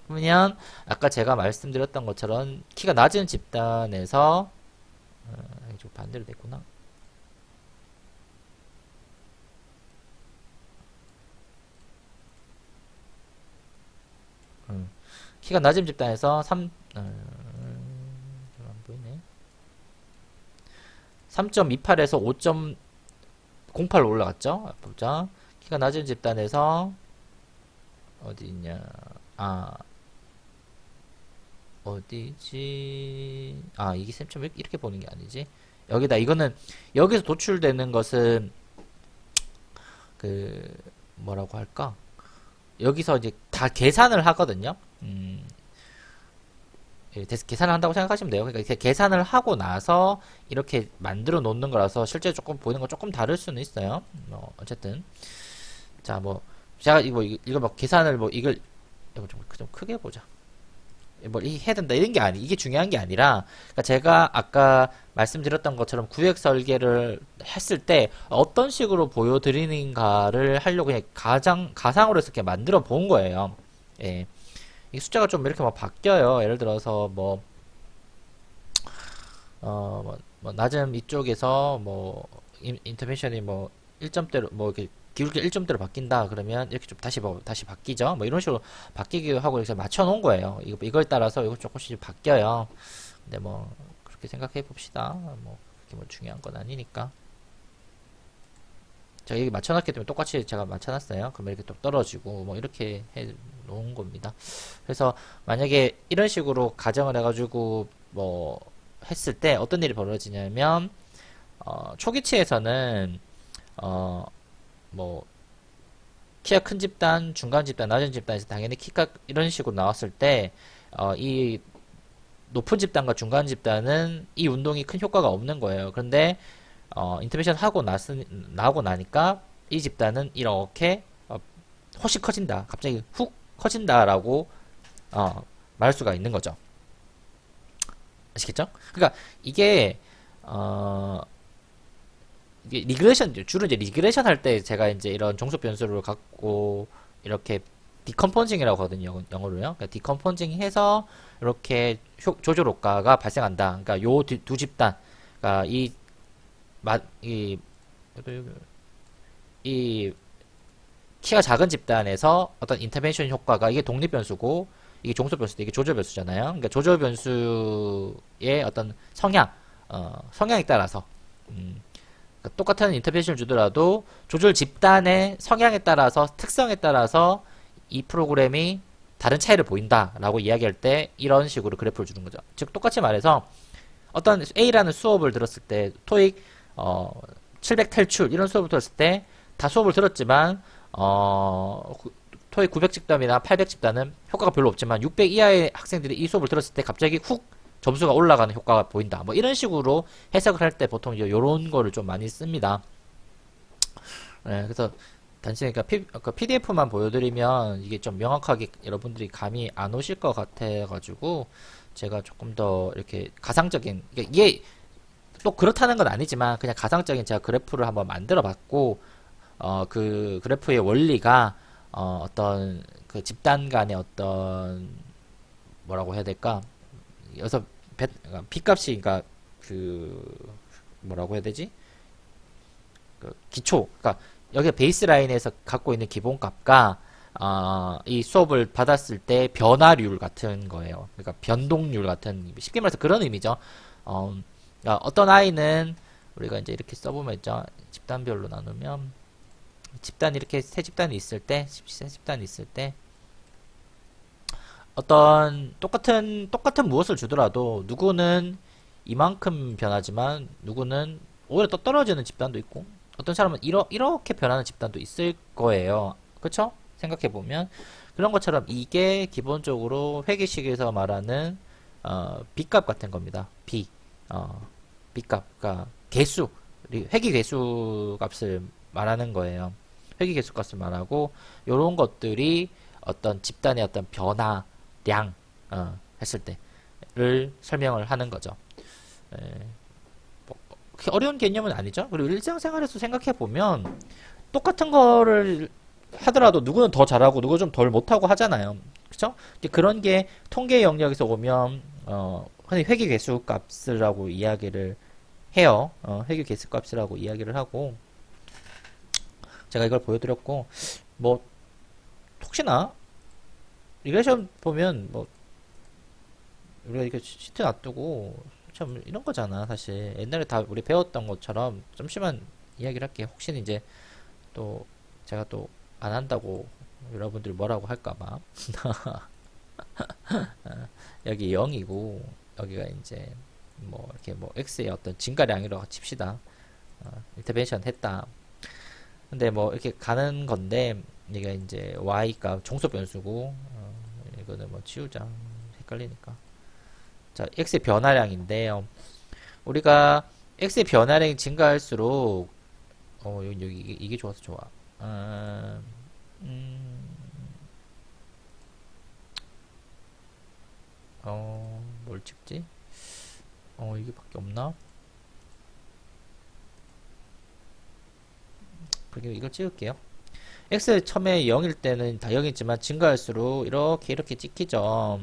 A: 그러면 아까 제가 말씀드렸던 것처럼 키가 낮은 집단에서 좀 반대로 됐구나. 키가 낮은 집단에서 3.28에서 5.08로 올라갔죠. 보자. 키가 낮은 집단에서 어디 있냐? 어디지? 이게 쌤처럼 이렇게 보는 게 아니지. 이거는 여기서 도출되는 것은 그 뭐라고 할까? 여기서 이제 다 계산을 하거든요. 계산을 한다고 생각하시면 돼요. 그러니까 이렇게 계산을 하고 나서 이렇게 만들어 놓는 거라서 실제 조금 보이는 건 조금 다를 수는 있어요. 어쨌든 자 뭐 제가 이거 막 계산을 뭐 이거 좀 크게 보자. 뭐 해야 된다 이런 게 이게 중요한 게 아니라 그러니까 제가 아까 말씀드렸던 것처럼 구획 설계를 했을 때 어떤 식으로 보여드리는가를 하려고 그냥 가상으로 해서 이렇게 만들어 본 거예요. 예. 이 숫자가 좀 이렇게 막 바뀌어요. 예를 들어서 낮음 이쪽에서 인터벤션이 1점대로 이렇게 기울기 1점대로 바뀐다 그러면 이렇게 좀 다시 바뀌죠. 뭐 이런 식으로 바뀌기도 하고 이렇게 맞춰 놓은 거예요. 이걸 따라서 이거 조금씩 바뀌어요. 근데 그렇게 생각해 봅시다. 그렇게 중요한 건 아니니까. 제가 여기 맞춰놨기 때문에 똑같이 제가 맞춰놨어요. 그러면 이렇게 또 떨어지고 이렇게 해 놓은 겁니다. 그래서 만약에 이런 식으로 가정을 해가지고 했을 때 어떤 일이 벌어지냐면 초기치에서는 키가 큰 집단, 중간 집단, 낮은 집단에서 당연히 키가 이런 식으로 나왔을 때 이 높은 집단과 중간 집단은 이 운동이 큰 효과가 없는 거예요. 그런데 인터벤션 나오고 나니까 이 집단은 이렇게 훨씬 커진다. 갑자기 훅 커진다라고 말할 수가 있는 거죠. 아시겠죠? 그러니까 이게 리그레션 주로 이제 리그레션 할 때 제가 이제 이런 종속 변수를 갖고 이렇게 디컴포징이라고 하거든요. 영어로요. 그러니까 디컴포징 해서 이렇게 조절 효과가 발생한다. 그러니까 요 두 집단, 그러니까 이 키가 작은 집단에서 어떤 인터벤션 효과가 이게 독립 변수고 이게 종속 변수인데 이게 조절 변수잖아요. 그러니까 조절 변수의 어떤 성향에 따라서 그러니까 똑같은 인터벤션을 주더라도 조절 집단의 성향에 따라서 특성에 따라서 이 프로그램이 다른 차이를 보인다라고 이야기할 때 이런 식으로 그래프를 주는 거죠. 즉 똑같이 말해서 어떤 A라는 수업을 들었을 때 토익 700 탈출 이런 수업을 들었을 때 다 수업을 들었지만 토익 900 집단이나 800 집단은 효과가 별로 없지만 600 이하의 학생들이 이 수업을 들었을 때 갑자기 훅 점수가 올라가는 효과가 보인다. 이런 식으로 해석을 할 때 보통 이런 거를 좀 많이 씁니다. 네, 그래서 단순히 그러니까 PDF만 보여드리면 이게 좀 명확하게 여러분들이 감이 안 오실 것 같아가지고 제가 조금 더 이렇게 가상적인 이게 또 그렇다는 건 아니지만 그냥 가상적인 제가 그래프를 한번 만들어 봤고 그 그래프의 원리가 어떤 그 집단 간의 어떤 뭐라고 해야 될까? 여기서 B값이 그러니까 그 뭐라고 해야 되지? 그 기초, 그러니까 여기 베이스라인에서 갖고 있는 기본값과 이 수업을 받았을 때 변화률 같은 거예요. 그러니까 변동률 같은 쉽게 말해서 그런 의미죠. 그러니까 어떤 아이는 우리가 이제 이렇게 써보면 있죠. 집단별로 나누면 집단 이렇게 세 집단이 있을 때 어떤 똑같은 무엇을 주더라도 누구는 이만큼 변하지만 누구는 오히려 또 떨어지는 집단도 있고 어떤 사람은 이렇게 변하는 집단도 있을 거예요. 그쵸? 생각해보면 그런 것처럼 이게 기본적으로 회계식에서 말하는 B값 같은 겁니다. B값, 그러니까 개수, 회계 개수 값을 말하는 거예요. 회계 개수 값을 말하고 요런 것들이 어떤 집단의 어떤 변화량 했을 때를 설명을 하는 거죠. 그렇게 어려운 개념은 아니죠. 그리고 일상생활에서 생각해 보면 똑같은 거를 하더라도 누구는 더 잘하고 누구는 좀 덜 못하고 하잖아요. 그쵸? 그런 게 통계 영역에서 오면 흔히 회계 개수 값이라고 이야기를 해요. 회계 개수 값이라고 이야기를 하고 제가 이걸 보여드렸고 혹시나 리그레이션 보면 우리가 이렇게 시트 놔두고 참 이런 거잖아. 사실 옛날에 다 우리 배웠던 것처럼 좀 심한 이야기를 할게요. 혹시 이제 또 제가 또 안 한다고 여러분들이 뭐라고 할까봐 여기 0이고 여기가 이제 이렇게 x의 어떤 증가량이라고 칩시다. 인터벤션 했다. 근데 이렇게 가는 건데 얘가 이제 y가 종속 변수고 이거는 치우자. 헷갈리니까 자, x의 변화량인데요. 우리가 x의 변화량이 증가할수록 여기 이게 좋아서 좋아. 아, 음, 뭘 찍지? 이게밖에 없나? 그리고 이걸 찍을게요. x 처음에 0일 때는 다 0이지만 증가할수록 이렇게 찍히죠.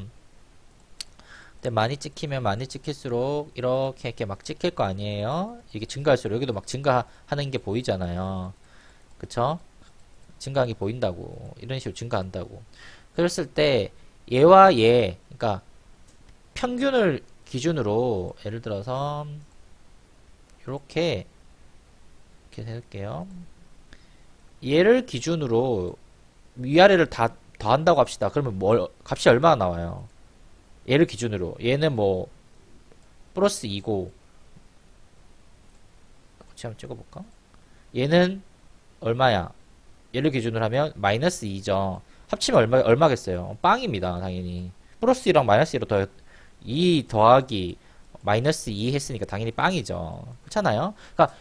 A: 근데 많이 찍히면 많이 찍힐수록 이렇게 막 찍힐 거 아니에요? 이게 증가할수록 여기도 막 증가하는 게 보이잖아요. 그쵸? 증가한 게 보인다고. 이런 식으로 증가한다고. 그랬을 때 얘와 얘, 그러니까 평균을 기준으로 예를 들어서 이렇게 해볼게요. 얘를 기준으로 위아래를 다 더한다고 합시다. 그러면 값이 얼마나 나와요? 얘를 기준으로 얘는 뭐 플러스 2고 같이 한번 찍어볼까? 얘는 얼마야? 얘를 기준으로 하면 마이너스 2죠. 합치면 얼마겠어요? 빵입니다. 당연히 플러스 2랑 마이너스 2로 2 더하기 마이너스 2 했으니까 당연히 빵이죠. 그렇잖아요? 그러니까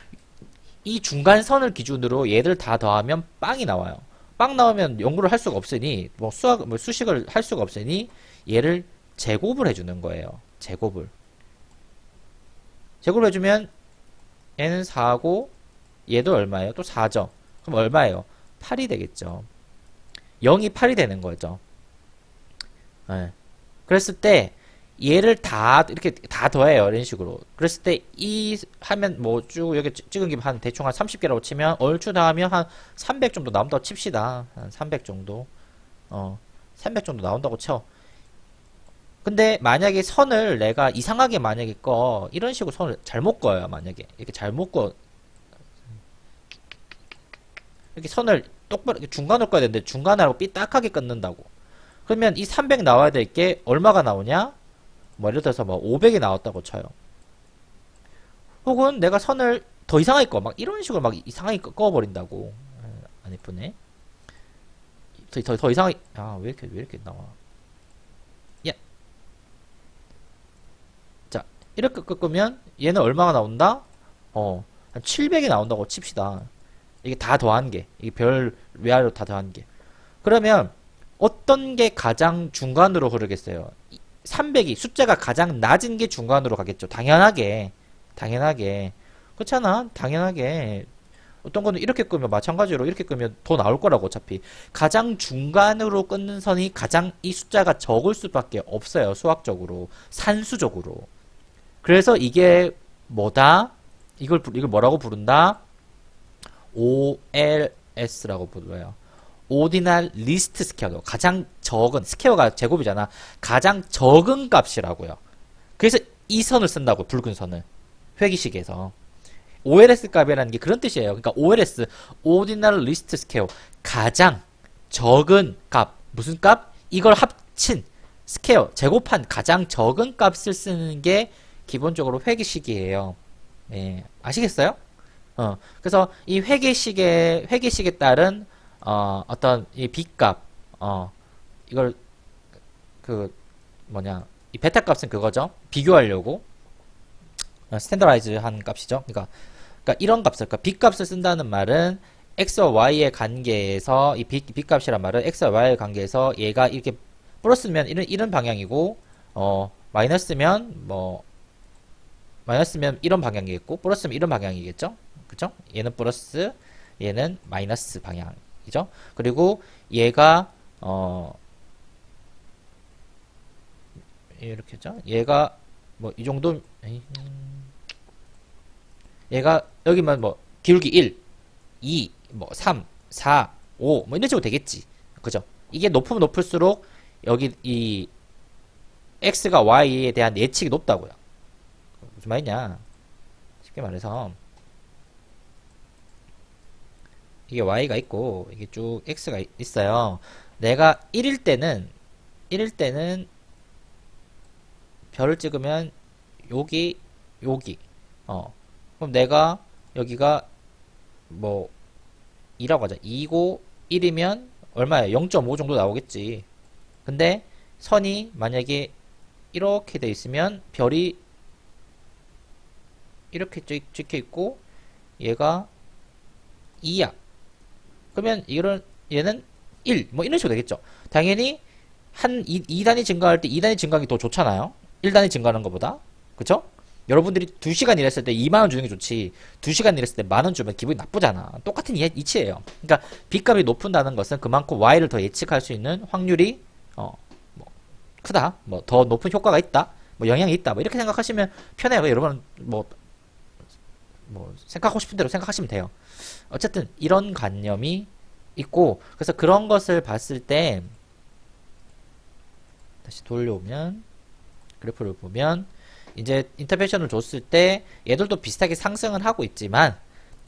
A: 이 중간선을 기준으로 얘들 다 더하면 빵이 나와요. 빵 나오면 연구를 할 수가 없으니 수식을 할 수가 없으니 얘를 제곱을 해주는 거예요. 제곱을 해주면 얘는 4고 얘도 얼마예요? 또 4죠. 그럼 얼마예요? 8이 되겠죠. 0이 8이 되는 거죠. 네. 그랬을 때 얘를 이렇게 다 더해요. 이런 식으로. 그랬을 때 이 하면 뭐 쭉 여기 찍은 게 한 대충 한 30개라고 치면 얼추 다 하면 한 300 정도 나온다고 칩시다. 한 300 정도. 300 정도 나온다고 쳐. 근데 만약에 선을 내가 이상하게 만약에 이런 식으로 선을 잘못 그어요. 만약에 이렇게 잘못 그어 이렇게 선을 똑바로 이렇게 중간으로 꺼야 되는데 중간으로 삐딱하게 끊는다고. 그러면 이 300 나와야 될 게 얼마가 나오냐? 뭐 예를 들어서 뭐 500이 나왔다고 쳐요. 혹은 내가 선을 더 이상하게 막 이런 식으로 막 이상하게 꺼버린다고. 안 예쁘네. 더 이상하게 왜 이렇게 나와? 야, 자 이렇게 꺾으면 얘는 얼마가 나온다? 한 700이 나온다고 칩시다. 이게 다 더한 게 이게 별 위아래로 다 더한 게. 그러면 어떤 게 가장 중간으로 흐르겠어요? 300이 숫자가 가장 낮은 게 중간으로 가겠죠. 당연하게. 그렇잖아. 당연하게. 어떤 거는 이렇게 끄면 마찬가지로 이렇게 끄면 더 나올 거라고 어차피. 가장 중간으로 끊는 선이 가장 이 숫자가 적을 수밖에 없어요. 수학적으로. 산수적으로. 그래서 이게 뭐다? 이걸 뭐라고 부른다? OLS라고 불러요. 오디날 리스트 스퀘어. 가장 적은, 스퀘어가 제곱이잖아. 가장 적은 값이라고요. 그래서 이 선을 쓴다고, 붉은 선을. 회기식에서. OLS 값이라는 게 그런 뜻이에요. 그러니까 OLS, 오디날 리스트 스퀘어. 가장 적은 값. 무슨 값? 이걸 합친 스퀘어, 제곱한 가장 적은 값을 쓰는 게 기본적으로 회기식이에요. 예, 아시겠어요? 그래서 이 회계식에 따른 어떤 이 빚값, 이걸 그 뭐냐 이 베타 값은 그거죠. 비교하려고 스탠더라이즈한 값이죠. 그러니까 이런 값을, 그러니까 빚값을 쓴다는 말은 x와 y의 관계에서 이 빚값이란 말은 x와 y의 관계에서 얘가 이렇게 플러스면 이런 방향이고 마이너스면 이런 방향이겠고 플러스면 이런 방향이겠죠. 그죠? 얘는 플러스, 얘는 마이너스 방향이죠. 그리고 얘가 이렇게 했죠. 얘가 뭐 이 정도, 얘가 여기만 뭐 기울기 1, 2, 뭐 3, 4, 5, 뭐 이런 식으로 되겠지. 그죠? 이게 높으면 높을수록 여기 이 x가 y에 대한 예측이 높다고요. 무슨 말이냐? 쉽게 말해서 이게 y가 있고 이게 쭉 x가 있어요. 내가 1일 때는 별을 찍으면 여기 그럼 내가 여기가 뭐 2라고 하자. 2고 1이면 얼마야? 0.5 정도 나오겠지. 근데 선이 만약에 이렇게 돼 있으면 별이 이렇게 찍혀 있고 얘가 2야. 그러면 이런 얘는 1, 뭐 이런 식으로 되겠죠. 당연히 한 2단위 증가할 때 2단위 증가하기 더 좋잖아요. 1단위 증가하는 것보다. 그쵸? 여러분들이 2시간 일했을 때 2만원 주는 게 좋지 2시간 일했을 때 만원 주면 기분이 나쁘잖아. 똑같은 이치예요. 그러니까 B값이 높은다는 것은 그만큼 Y를 더 예측할 수 있는 확률이 뭐 크다. 뭐 더 높은 효과가 있다. 뭐 영향이 있다. 뭐 이렇게 생각하시면 편해요. 여러분 뭐 생각하고 싶은 대로 생각하시면 돼요. 어쨌든 이런 관념이 있고 그래서 그런 것을 봤을 때 다시 돌려오면 그래프를 보면 이제 인터벤션을 줬을 때 얘들도 비슷하게 상승은 하고 있지만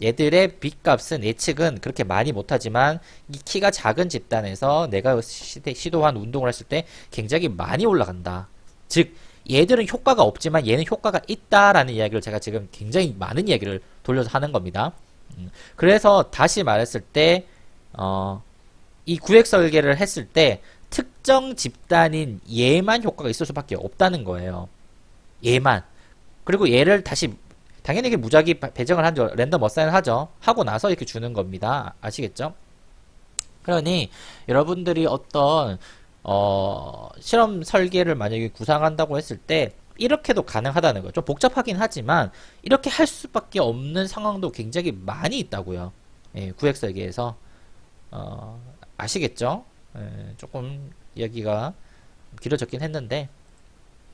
A: 얘들의 B값은 예측은 그렇게 많이 못하지만 이 키가 작은 집단에서 내가 시도한 운동을 했을 때 굉장히 많이 올라간다. 즉 얘들은 효과가 없지만 얘는 효과가 있다라는 이야기를 제가 지금 굉장히 많은 이야기를 돌려서 하는 겁니다. 그래서 다시 말했을 때 이 구획 설계를 했을 때 특정 집단인 얘만 효과가 있을 수밖에 없다는 거예요. 얘만. 그리고 얘를 다시 당연히 이게 무작위 배정을 하죠. 랜덤 어사인을 하죠. 하고 나서 이렇게 주는 겁니다. 아시겠죠? 그러니 여러분들이 어떤 실험 설계를 만약에 구상한다고 했을 때 이렇게도 가능하다는 거예요. 좀 복잡하긴 하지만 이렇게 할 수밖에 없는 상황도 굉장히 많이 있다고요. 예, 구획 설계에서 아시겠죠? 예, 조금 이야기가 길어졌긴 했는데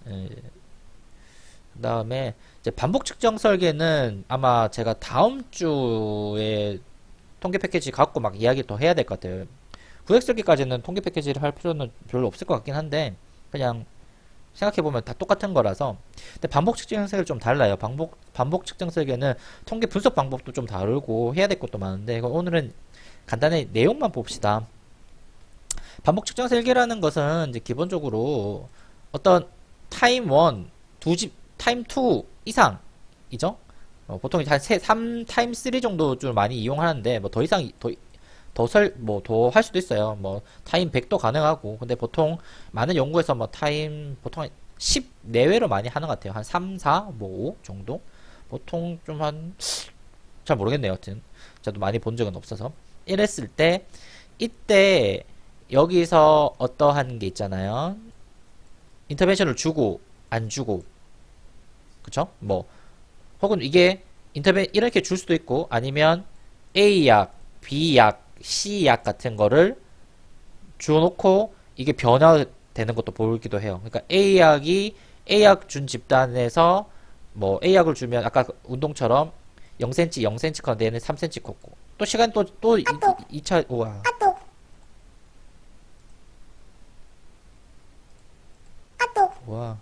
A: 그 다음에 이제 반복 측정 설계는 아마 제가 다음 주에 통계 패키지 갖고 막 이야기 더 해야 될 것 같아요. 구획 설계까지는 통계 패키지를 할 필요는 별로 없을 것 같긴 한데 그냥 생각해보면 다 똑같은 거라서. 근데 반복 측정 설계는 좀 달라요. 반복 측정 설계는 통계 분석 방법도 좀 다르고 해야 될 것도 많은데 오늘은 간단히 내용만 봅시다. 반복 측정 설계라는 것은 이제 기본적으로 어떤 타임 1, 타임 2 이상이죠. 보통 한 3타임 3 정도 좀 많이 이용하는데 뭐 더 이상 더 할 수도 있어요. 뭐 타임 100도 가능하고. 근데 보통 많은 연구에서 뭐 타임 보통 10 내외로 많이 하는 것 같아요. 한 3, 4, 뭐 5 정도. 보통 좀 잘 모르겠네요. 여튼 저도 많이 본 적은 없어서. 이랬을 때 이때 여기서 어떠한 게 있잖아요. 인터벤션을 주고 안 주고 그쵸? 뭐 혹은 이게 이렇게 줄 수도 있고 아니면 A약, B약, C약 같은 거를 주어놓고 이게 변화되는 것도 보이기도 해요. 그러니까 A약 준 집단에서 뭐 A약을 주면 아까 그 운동처럼 0cm, 0cm 컸는데 얘는 3cm 컸고 또 시간 또 2차 우와 와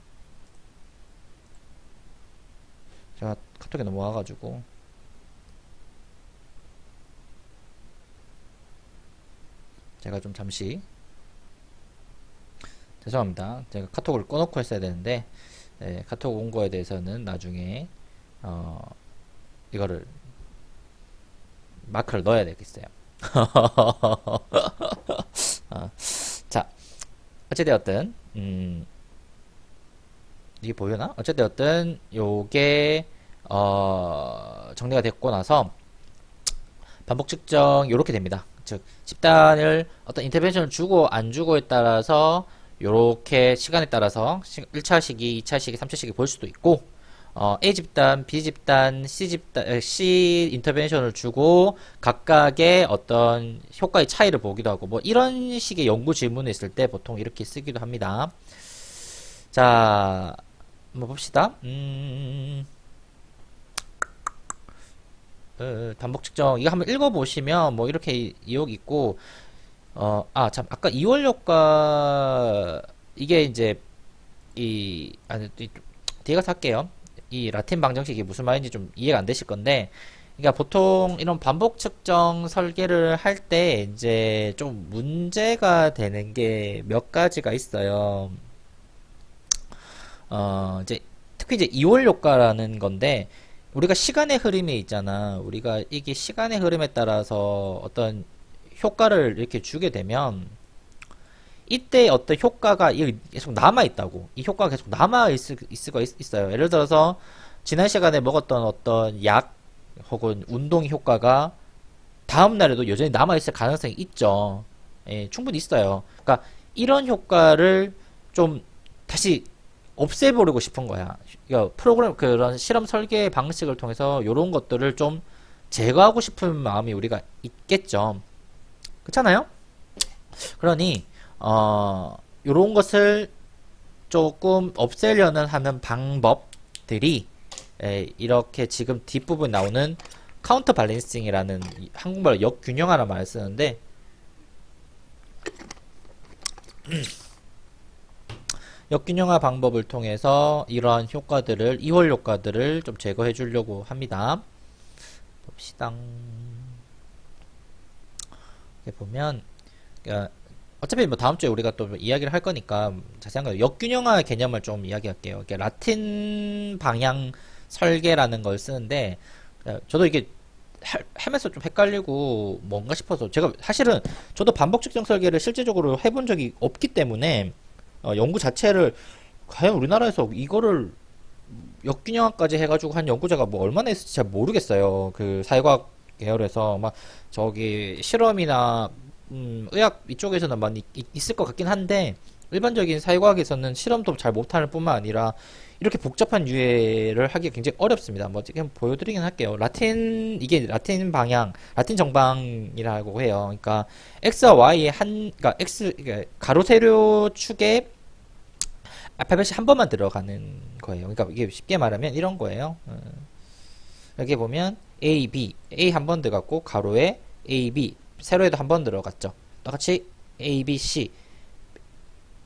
A: 제가 카톡에 넘어와가지고 제가 좀 잠시 죄송합니다. 제가 카톡을 꺼놓고 했어야 되는데 카톡 온 거에 대해서는 나중에 이거를 마크를 넣어야 되겠어요. 자 어찌되었든 이게 보이나? 어쨌든 요게 정리가 됐고 나서 반복 측정 요렇게 됩니다. 즉 집단을 어떤 인터벤션을 주고 안 주고에 따라서 요렇게 시간에 따라서 1차 시기, 2차 시기, 3차 시기 볼 수도 있고 A 집단, B 집단, C 인터벤션을 주고 각각의 어떤 효과의 차이를 보기도 하고 뭐 이런 식의 연구 질문이 있을 때 보통 이렇게 쓰기도 합니다. 자, 한번 봅시다. 반복 측정 이거 한번 읽어보시면 뭐 이렇게 이욕 있고 참 아까 2월 효과 이게 이제 뒤에 가서 할게요. 이 라틴 방정식이 무슨 말인지 좀 이해가 안 되실 건데 그러니까 보통 이런 반복 측정 설계를 할 때 이제 좀 문제가 되는 게 몇 가지가 있어요. 이제 특히 이제 2월 효과라는 건데 우리가 시간의 흐름이 있잖아. 우리가 이게 시간의 흐름에 따라서 어떤 효과를 이렇게 주게 되면 이때 어떤 효과가 계속 남아있다고. 이 효과가 계속 남아있을 수가 있어요. 예를 들어서 지난 시간에 먹었던 어떤 약 혹은 운동 효과가 다음날에도 여전히 남아있을 가능성이 있죠. 예, 충분히 있어요. 그러니까 이런 효과를 좀 다시 없애버리고 싶은 거야. 그러니까 프로그램 그런 실험 설계 방식을 통해서 이런 것들을 좀 제거하고 싶은 마음이 우리가 있겠죠. 그렇잖아요? 그러니 요런 것을 조금 없애려는 하는 방법들이 이렇게 지금 뒷부분 나오는 카운터 밸런싱이라는 한국말로 역균형이라는 말을 쓰는데 역균형화 방법을 통해서 이러한 효과들을 이월 효과들을 좀 제거해 주려고 합니다. 봅시다. 이렇게 보면 어차피 뭐 다음 주에 우리가 또 이야기를 할 거니까 자세한 거 역균형화 개념을 좀 이야기할게요. 이게 라틴 방향 설계라는 걸 쓰는데 저도 이게 하면서 좀 헷갈리고 뭔가 싶어서 제가 사실은 저도 반복 측정 설계를 실제적으로 해본 적이 없기 때문에 연구 자체를 과연 우리나라에서 이거를 역균형화까지 해가지고 한 연구자가 뭐 얼마나 있을지 잘 모르겠어요. 그 사회과학 계열에서 막 저기 실험이나 의학 이쪽에서는 많이 있을 것 같긴 한데 일반적인 사회과학에서는 실험도 잘 못할 뿐만 아니라 이렇게 복잡한 유해를 하기가 굉장히 어렵습니다. 뭐 지금 보여드리긴 할게요. 이게 라틴 방향, 라틴 정방이라고 해요. 그러니까 x와 y의 그러니까 그러니까 가로 세로 축에 알파벳이 한 번만 들어가는 거예요. 그러니까 이게 쉽게 말하면 이런 거예요. 여기 보면 A, B, A 한 번 들어갔고 가로에 A, B, 세로에도 한 번 들어갔죠. 똑같이 A, B, C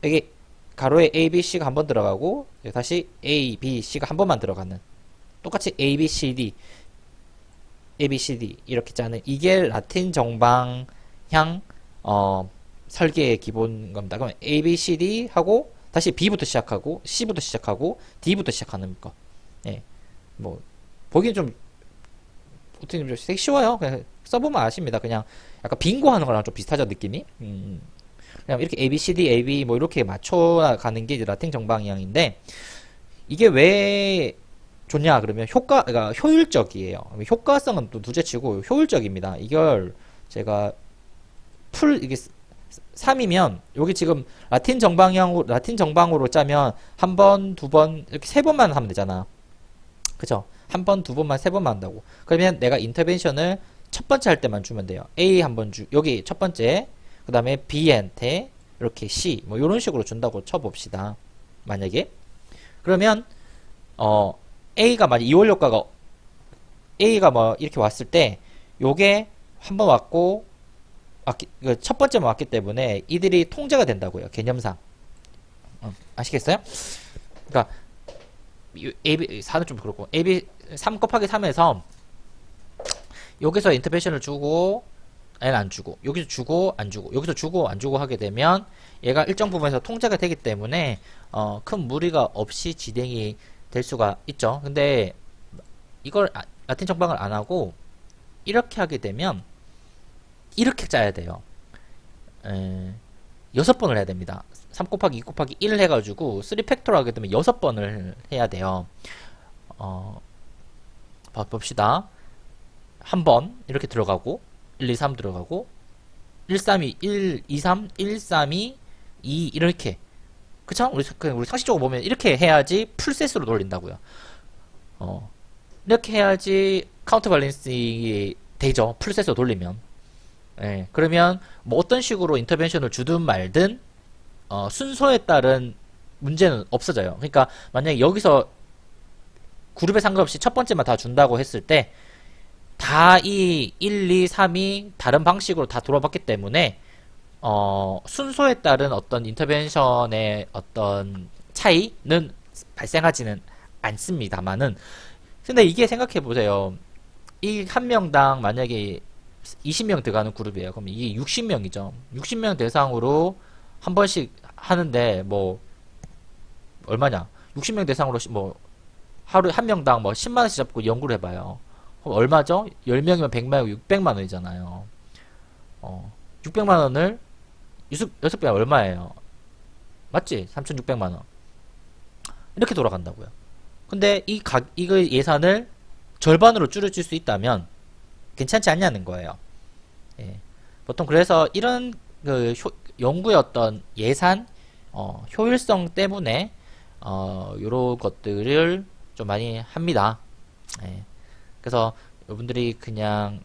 A: 여기 가로에 A, B, C가 한 번 들어가고 다시 A, B, C가 한 번만 들어가는 똑같이 A, B, C, D A, B, C, D 이렇게 짜는 이게 라틴 정방향 설계의 기본 겁니다. 그러면 A, B, C, D 하고 다시 B부터 시작하고 C부터 시작하고 D부터 시작하는 거. 예. 뭐 보기엔 좀 어떻게 좀 되게 쉬워요. 그냥 써보면 아십니다. 그냥 약간 빙고 하는 거랑 좀 비슷하죠, 느낌이. 그냥 이렇게 A, B, C, D, A, B 뭐 이렇게 맞춰가는 게 이제 라틴 정방향인데 이게 왜 좋냐 그러면 그러니까 효율적이에요. 효과성은 또 둘째치고 효율적입니다. 이걸 제가 이게 3이면 여기 지금 라틴 정방으로 짜면 한 번, 두 번 이렇게 세 번만 하면 되잖아. 그죠? 한 번, 두 번만, 세 번만 한다고. 그러면 내가 인터벤션을 첫 번째 할 때만 주면 돼요. A 한 번 여기 첫 번째, 그 다음에 B한테 이렇게 C, 뭐 이런 식으로 준다고 쳐봅시다. 만약에. 그러면, A가 만약 이월 효과가, A가 뭐 이렇게 왔을 때, 요게 한 번 왔고, 첫 번째만 왔기 때문에 이들이 통제가 된다고요. 개념상. 아시겠어요? 그러니까, AB 4는 좀 그렇고 AB 3 곱하기 3에서 여기서 인터벤션을 주고 아니 안 주고 여기서 주고 안 주고 여기서 주고 안 주고 하게 되면 얘가 일정 부분에서 통제가 되기 때문에 큰 무리가 없이 진행이 될 수가 있죠. 근데 이걸 라틴 정방을 안 하고 이렇게 하게 되면 이렇게 짜야 돼요. 6번을 해야 됩니다. 3 곱하기 2 곱하기 1 해가지고 3팩토로 하게 되면 6번을 해야 돼요. 봅시다. 한 번 이렇게 들어가고 1, 2, 3 들어가고 1, 3, 2, 1, 2, 3, 1, 3, 2, 2 이렇게 그쵸? 우리 상식적으로 보면 이렇게 해야지 풀셋으로 돌린다고요. 이렇게 해야지 카운터 밸런싱이 되죠. 풀셋으로 돌리면. 예, 그러면 뭐 어떤 식으로 인터벤션을 주든 말든 순서에 따른 문제는 없어져요. 그러니까 만약에 여기서 그룹에 상관없이 첫 번째만 다 준다고 했을 때 다 이 1, 2, 3이 다른 방식으로 다 돌아봤기 때문에 순서에 따른 어떤 인터벤션의 어떤 차이는 발생하지는 않습니다만은 근데 이게 생각해 보세요. 이 한 명당 만약에 20명 들어가는 그룹이에요. 그럼 이게 60명이죠. 60명 대상으로 한 번씩 하는데 뭐 얼마냐? 60명 대상으로 뭐 하루 한 명당 뭐 10만 원씩 잡고 연구를 해봐요. 그럼 얼마죠? 10명이면 100만 원, 600만 원이잖아요. 600만 원을 연습비 얼마예요? 맞지? 3,600만원. 이렇게 돌아간다고요. 근데 이거 예산을 절반으로 줄여줄 수 있다면 괜찮지 않냐는 거예요. 예. 보통 그래서 이런 연구의 어떤 예산, 효율성 때문에, 요런 것들을 좀 많이 합니다. 예. 그래서 여러분들이 그냥,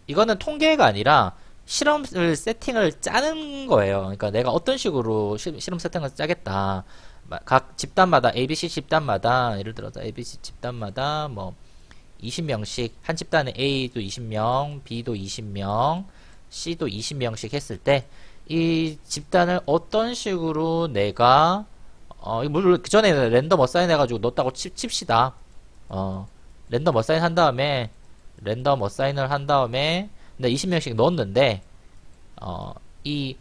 A: 이거는 통계가 아니라 실험을 세팅을 짜는 거예요. 그러니까 내가 어떤 식으로 실험 세팅을 짜겠다. 각 집단마다, ABC 집단마다, 예를 들어서 ABC 집단마다 뭐 20명씩, 한 집단에 A도 20명, B도 20명, C도 20명씩 했을 때, 이 집단을 어떤 식으로 내가, 물론 그 전에 랜덤 어사인 해가지고 넣었다고 칩시다. 랜덤 어사인 한 다음에, 랜덤 어사인을 한 다음에, 근데 20명씩 넣었는데, 이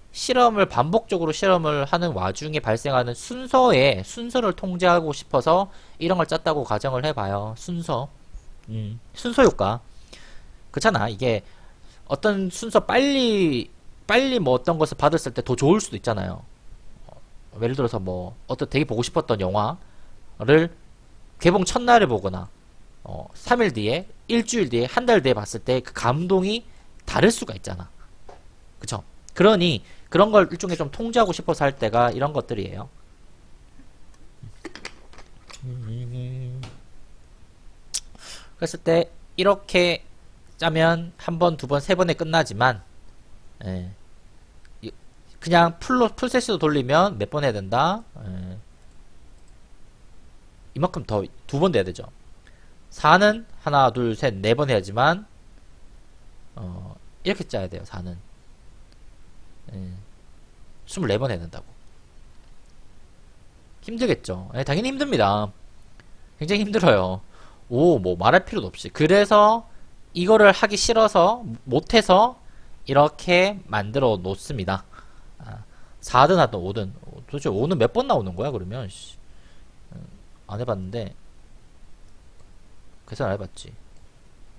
A: 반복적으로 실험을 하는 와중에 발생하는 순서를 통제하고 싶어서 이런 걸 짰다고 가정을 해봐요. 순서 효과. 그렇잖아. 이게 어떤 순서 빨리 뭐 어떤 것을 받았을 때 더 좋을 수도 있잖아요. 예를 들어서 뭐 어떤 되게 보고 싶었던 영화를 개봉 첫날에 보거나 3일 뒤에, 일주일 뒤에, 한 달 뒤에 봤을 때 그 감동이 다를 수가 있잖아. 그쵸? 그러니 그런 걸 일종의 좀 통제하고 싶어서 할 때가 이런 것들이에요. 그랬을 때 이렇게 짜면 한 번, 두 번, 세 번에 끝나지만, 예. 그냥 풀세시도 돌리면 몇 번 해야 된다? 예. 이만큼 더 두 번 돼야 되죠. 4는 하나, 둘, 셋, 네 번 해야지만 이렇게 짜야 돼요. 4는 24번 해야 된다고. 힘들겠죠. 예, 당연히 힘듭니다. 굉장히 힘들어요. 뭐 말할 필요도 없이. 그래서 이거를 하기 싫어서 못해서 이렇게 만들어 놓습니다. 4든 하든 5든. 도대체 5는 몇 번 나오는 거야 그러면? 안 해봤는데 계산 안 해봤지.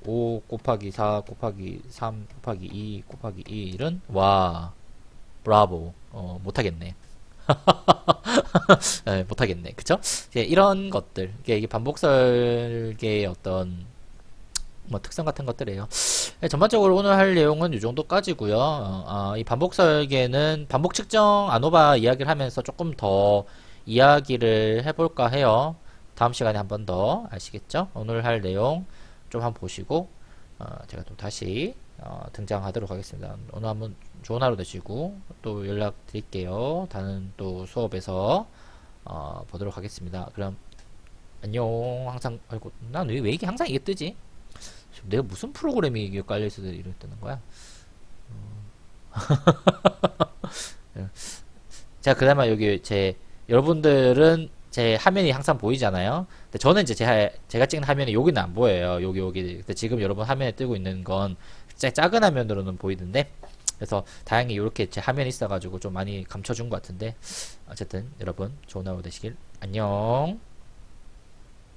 A: 5 곱하기 4 곱하기 3 곱하기 2 곱하기 1은 와 브라보. 못하겠네. 네, 못하겠네. 그쵸? 이런 것들. 이게 반복 설계의 어떤 뭐 특성 같은 것들이에요. 네, 전반적으로 오늘 할 내용은 이 정도까지고요. 이 반복 설계는 반복 측정 아노바 이야기를 하면서 조금 더 이야기를 해볼까 해요. 다음 시간에 한 번 더 아시겠죠? 오늘 할 내용 좀 한번 보시고 제가 또 다시 등장하도록 하겠습니다. 오늘 한번 좋은 하루 되시고 또 연락 드릴게요. 다른 또 수업에서 보도록 하겠습니다. 그럼 안녕. 항상 아이고 난 왜 이게 항상 이게 뜨지? 내가 무슨 프로그램이 이게 깔려있어서 이렇게 뜨는 거야? 자, 그나마 여기 여러분들은 제 화면이 항상 보이잖아요. 근데 저는 이제 제가 찍는 화면이 여기는 안 보여요. 여기. 근데 지금 여러분 화면에 뜨고 있는 건 작은 화면으로는 보이던데, 그래서 다행히 이렇게 제 화면이 있어가지고 좀 많이 감춰준 것 같은데, 어쨌든 여러분 좋은 하루 되시길. 안녕.